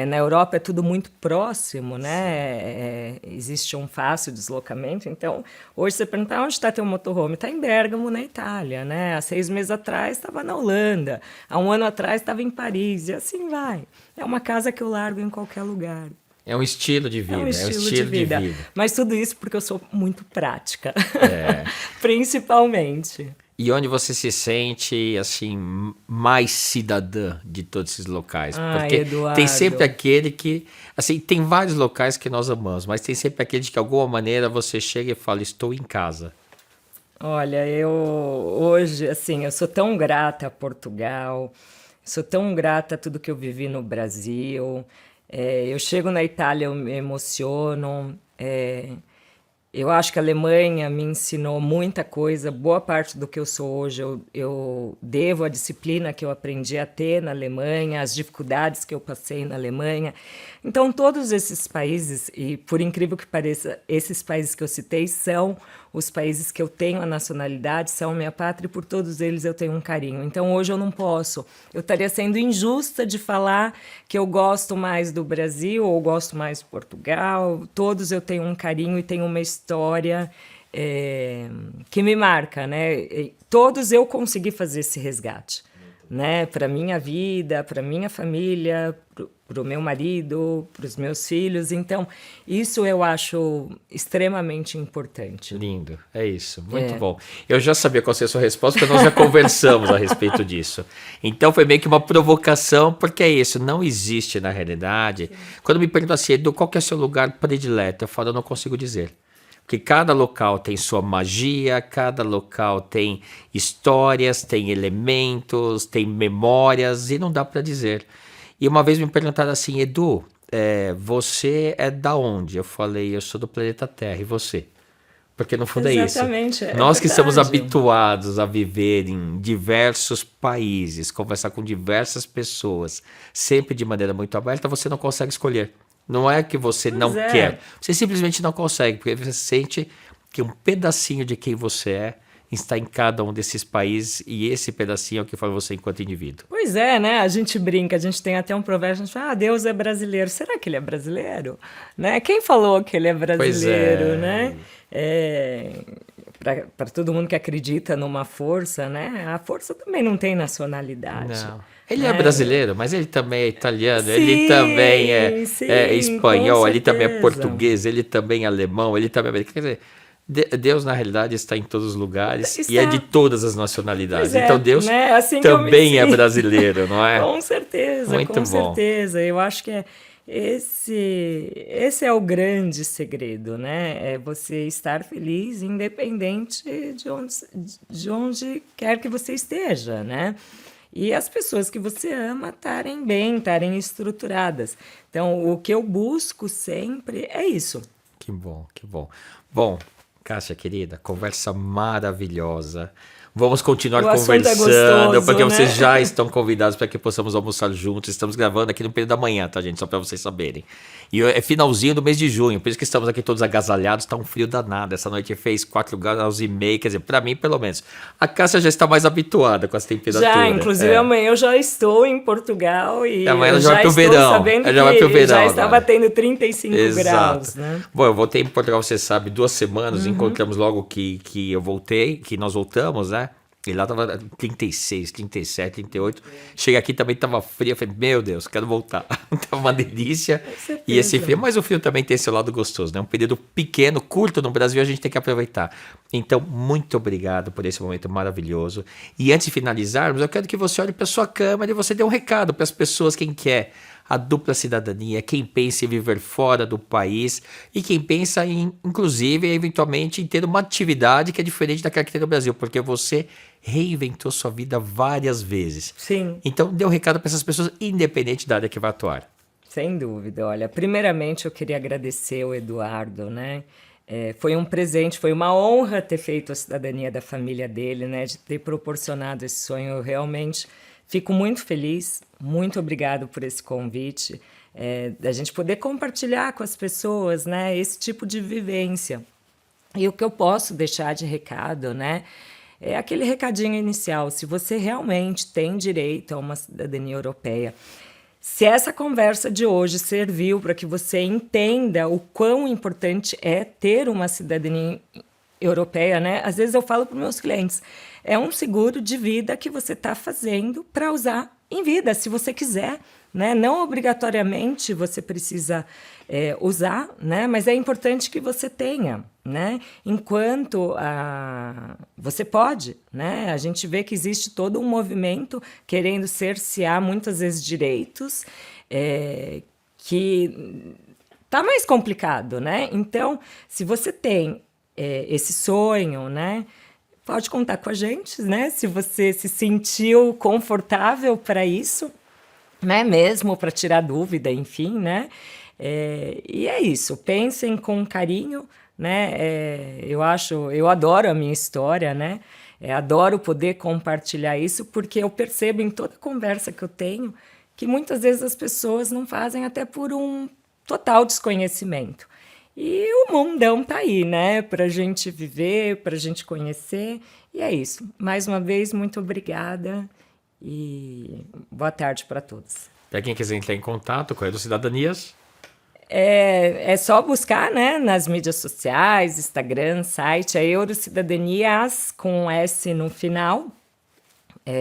Na Europa é tudo muito próximo, né? Existe um fácil deslocamento. Então, hoje você pergunta onde está teu motorhome? Está em Bérgamo, na Itália, né? Há 6 meses atrás estava na Holanda. Há 1 ano atrás estava em Paris. E assim vai. É uma casa que eu largo em qualquer lugar. É um estilo de vida. É um estilo de vida. Mas tudo isso porque eu sou muito prática. Principalmente. E onde você se sente, assim, mais cidadã de todos esses locais? Porque Eduardo, tem sempre aquele que... Assim, tem vários locais que nós amamos, mas tem sempre aquele de que, de alguma maneira, você chega e fala, estou em casa. Olha, eu hoje, assim, eu sou tão grata a Portugal, sou tão grata a tudo que eu vivi no Brasil. Eu chego na Itália, eu me emociono. Eu acho que a Alemanha me ensinou muita coisa. Boa parte do que eu sou hoje eu devo à disciplina que eu aprendi a ter na Alemanha, às dificuldades que eu passei na Alemanha. Então, todos esses países, e por incrível que pareça, esses países que eu citei são os países que eu tenho a nacionalidade, são minha pátria, e por todos eles eu tenho um carinho. Então, hoje eu não posso. Eu estaria sendo injusta de falar que eu gosto mais do Brasil ou gosto mais de Portugal. Todos eu tenho um carinho e tenho uma história que me marca, né? E todos eu consegui fazer esse resgate, né? Para minha vida, para minha família, para o meu marido, para os meus filhos. Então, isso eu acho extremamente importante. Lindo, é isso, muito bom. Eu já sabia qual seria a sua resposta, porque nós já conversamos a respeito disso. Então, foi meio que uma provocação, porque é isso, não existe na realidade. Quando me perguntam assim, Edu, qual que é o seu lugar predileto? Eu falo, eu não consigo dizer. Porque cada local tem sua magia, cada local tem histórias, tem elementos, tem memórias, e não dá para dizer. E uma vez me perguntaram assim, Edu, você é da onde? Eu falei, eu sou do planeta Terra, e você? Porque no fundo Exatamente, é isso. Nós que estamos verdade. habituados a viver em diversos países, conversar com diversas pessoas, sempre de maneira muito aberta, você não consegue escolher. Não é que você não quer, você simplesmente não consegue, porque você sente que um pedacinho de quem você é está em cada um desses países e esse pedacinho é o que faz você enquanto indivíduo. Pois é, né? A gente brinca, a gente tem até um provérbio, a gente fala, Deus é brasileiro. Será que ele é brasileiro? Né? Quem falou que ele é brasileiro, né? Para todo mundo que acredita numa força, né? A força também não tem nacionalidade. Não. Ele é brasileiro, mas ele também é italiano, Sim, ele também é espanhol, ele também é certeza. português, ele também é alemão, ele também é americano. Quer dizer, Deus, na realidade, está em todos os lugares e é de todas as nacionalidades. Então, Deus né? Assim também é brasileiro, não é? Com certeza, Muito com bom. certeza. Eu acho que esse é o grande segredo, né? É você estar feliz, independente de onde quer que você esteja, né? E as pessoas que você ama estarem bem, estarem estruturadas. Então, o que eu busco sempre é isso. Que bom, que bom. Bom, Cássia, querida, conversa maravilhosa. Vamos continuar O assunto é conversando, gostoso, porque né? vocês já estão convidados para que possamos almoçar juntos. Estamos gravando aqui no período da manhã, tá, gente? Só para vocês saberem. E é finalzinho do mês de junho, por isso que estamos aqui todos agasalhados. Tá um frio danado. Essa noite fez 4 graus e meio, quer dizer, para mim, pelo menos. A Cássia já está mais habituada com as temperaturas. Já, inclusive amanhã eu já estou em Portugal e Amanhã eu já vai pro estou verão. sabendo Já vai pro que verão já agora. estava tendo 35 graus, né? Bom, eu voltei em Portugal, você sabe, 2 semanas, encontramos logo que eu voltei, que nós voltamos, né? E lá tava 36, 37, 38. Cheguei aqui também tava frio, eu falei, meu Deus, quero voltar. Tava uma delícia. certeza. E esse frio, mas o frio também tem seu lado gostoso, né? Um período pequeno, curto no Brasil, a gente tem que aproveitar. Então, muito obrigado por esse momento maravilhoso. E antes de finalizarmos, eu quero que você olhe para sua câmera e você dê um recado para as pessoas, quem quer a dupla cidadania, quem pensa em viver fora do país e quem pensa em, inclusive, eventualmente, em ter uma atividade que é diferente daquela que tem no Brasil, porque você reinventou sua vida várias vezes. Sim. Então, dê um recado para essas pessoas, independente da área que vai atuar. Sem dúvida. Olha, primeiramente eu queria agradecer o Eduardo, né? Foi um presente, foi uma honra ter feito a cidadania da família dele, né? De ter proporcionado esse sonho. Eu realmente fico muito feliz. Muito obrigado por esse convite, da gente poder compartilhar com as pessoas, né? Esse tipo de vivência. E o que eu posso deixar de recado, né? É aquele recadinho inicial. Se você realmente tem direito a uma cidadania europeia, se essa conversa de hoje serviu para que você entenda o quão importante é ter uma cidadania europeia, né? Às vezes eu falo para os meus clientes, é um seguro de vida que você está fazendo para usar em vida, se você quiser, né? Não obrigatoriamente você precisa usar, né? Mas é importante que você tenha, né? Enquanto você pode, né? A gente vê que existe todo um movimento querendo cercear muitas vezes direitos, que tá mais complicado, né? Então, se você tem esse sonho, né? Pode contar com a gente, né? Se você se sentiu confortável para isso, né? Mesmo para tirar dúvida, enfim, né? E é isso. Pensem com carinho, né? Eu adoro a minha história, né? Adoro poder compartilhar isso, porque eu percebo em toda conversa que eu tenho que muitas vezes as pessoas não fazem até por um total desconhecimento. E o mundão tá aí, né? Pra gente viver, pra gente conhecer. E é isso. Mais uma vez, muito obrigada e boa tarde para todos. Para quem quiser entrar em contato com a Edu Cidadanias, É só buscar, né, nas mídias sociais, Instagram, site, é Eurocidadanias com S no final,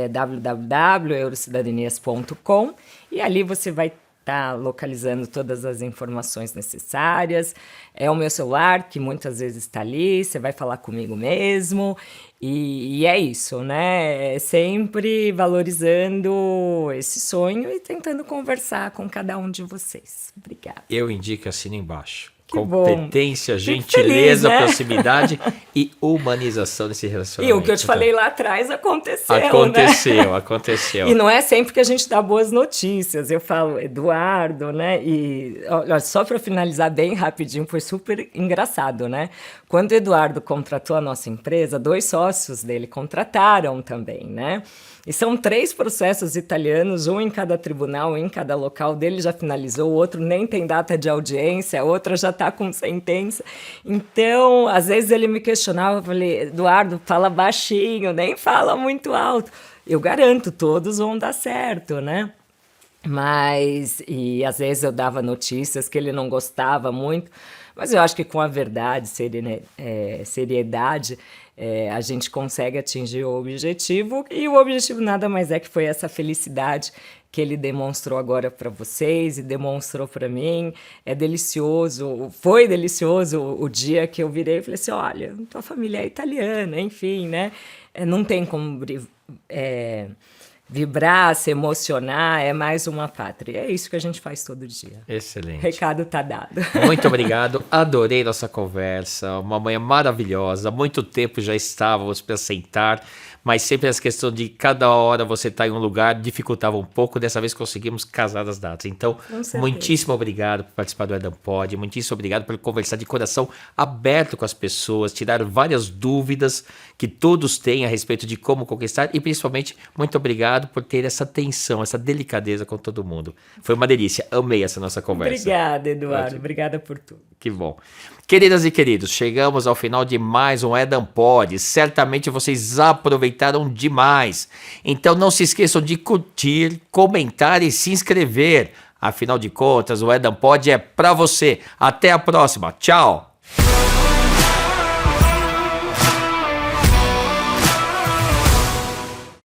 www.eurocidadanias.com, e ali você vai estar localizando todas as informações necessárias. É o meu celular, que muitas vezes está ali, você vai falar comigo mesmo, e é isso, né? Sempre valorizando esse sonho e tentando conversar com cada um de vocês. Obrigada. eu indico, assina embaixo. Que Competência, bom. gentileza, Fico feliz, né? proximidade e humanização desse E relacionamento. o que eu te falei lá atrás aconteceu, né? Aconteceu. E não é sempre que a gente dá boas notícias. Eu falo, Eduardo, né? E olha, só para finalizar bem rapidinho, foi super engraçado, né? Quando o Eduardo contratou a nossa empresa, 2 sócios dele contrataram também, né? E são 3 processos italianos, um em cada tribunal, um em cada local. Dele já finalizou, o outro nem tem data de audiência, a outra já está com sentença. Então, às vezes ele me questionava, eu falei, Eduardo, fala baixinho, nem fala muito alto. Eu garanto, todos vão dar certo, né? E às vezes eu dava notícias que ele não gostava muito, mas eu acho que com a verdade, seriedade, a gente consegue atingir o objetivo, e o objetivo nada mais é que foi essa felicidade que ele demonstrou agora para vocês e demonstrou para mim. É delicioso, foi delicioso o dia que eu virei e falei assim, olha, tua família é italiana, enfim, né? Não tem como vibrar, se emocionar, é mais uma pátria. É isso que a gente faz todo dia. Excelente. O recado tá dado. Muito obrigado, adorei nossa conversa, uma manhã maravilhosa, há muito tempo já estávamos para sentar, mas sempre essa questão de cada hora você estar em um lugar dificultava um pouco, dessa vez conseguimos casar as datas. Então, Com certeza. muitíssimo obrigado por participar do Edam Pod, muitíssimo obrigado por conversar de coração aberto com as pessoas, tirar várias dúvidas que todos têm a respeito de como conquistar e principalmente muito obrigado por ter essa atenção, essa delicadeza com todo mundo. Foi uma delícia, amei essa nossa conversa. Obrigada, Eduardo. Obrigada por tudo. Que bom. Queridas e queridos, chegamos ao final de mais um Edam Pod. Certamente vocês aproveitaram demais. Então não se esqueçam de curtir, comentar e se inscrever. Afinal de contas, o Edam Pod é pra você. Até a próxima. Tchau.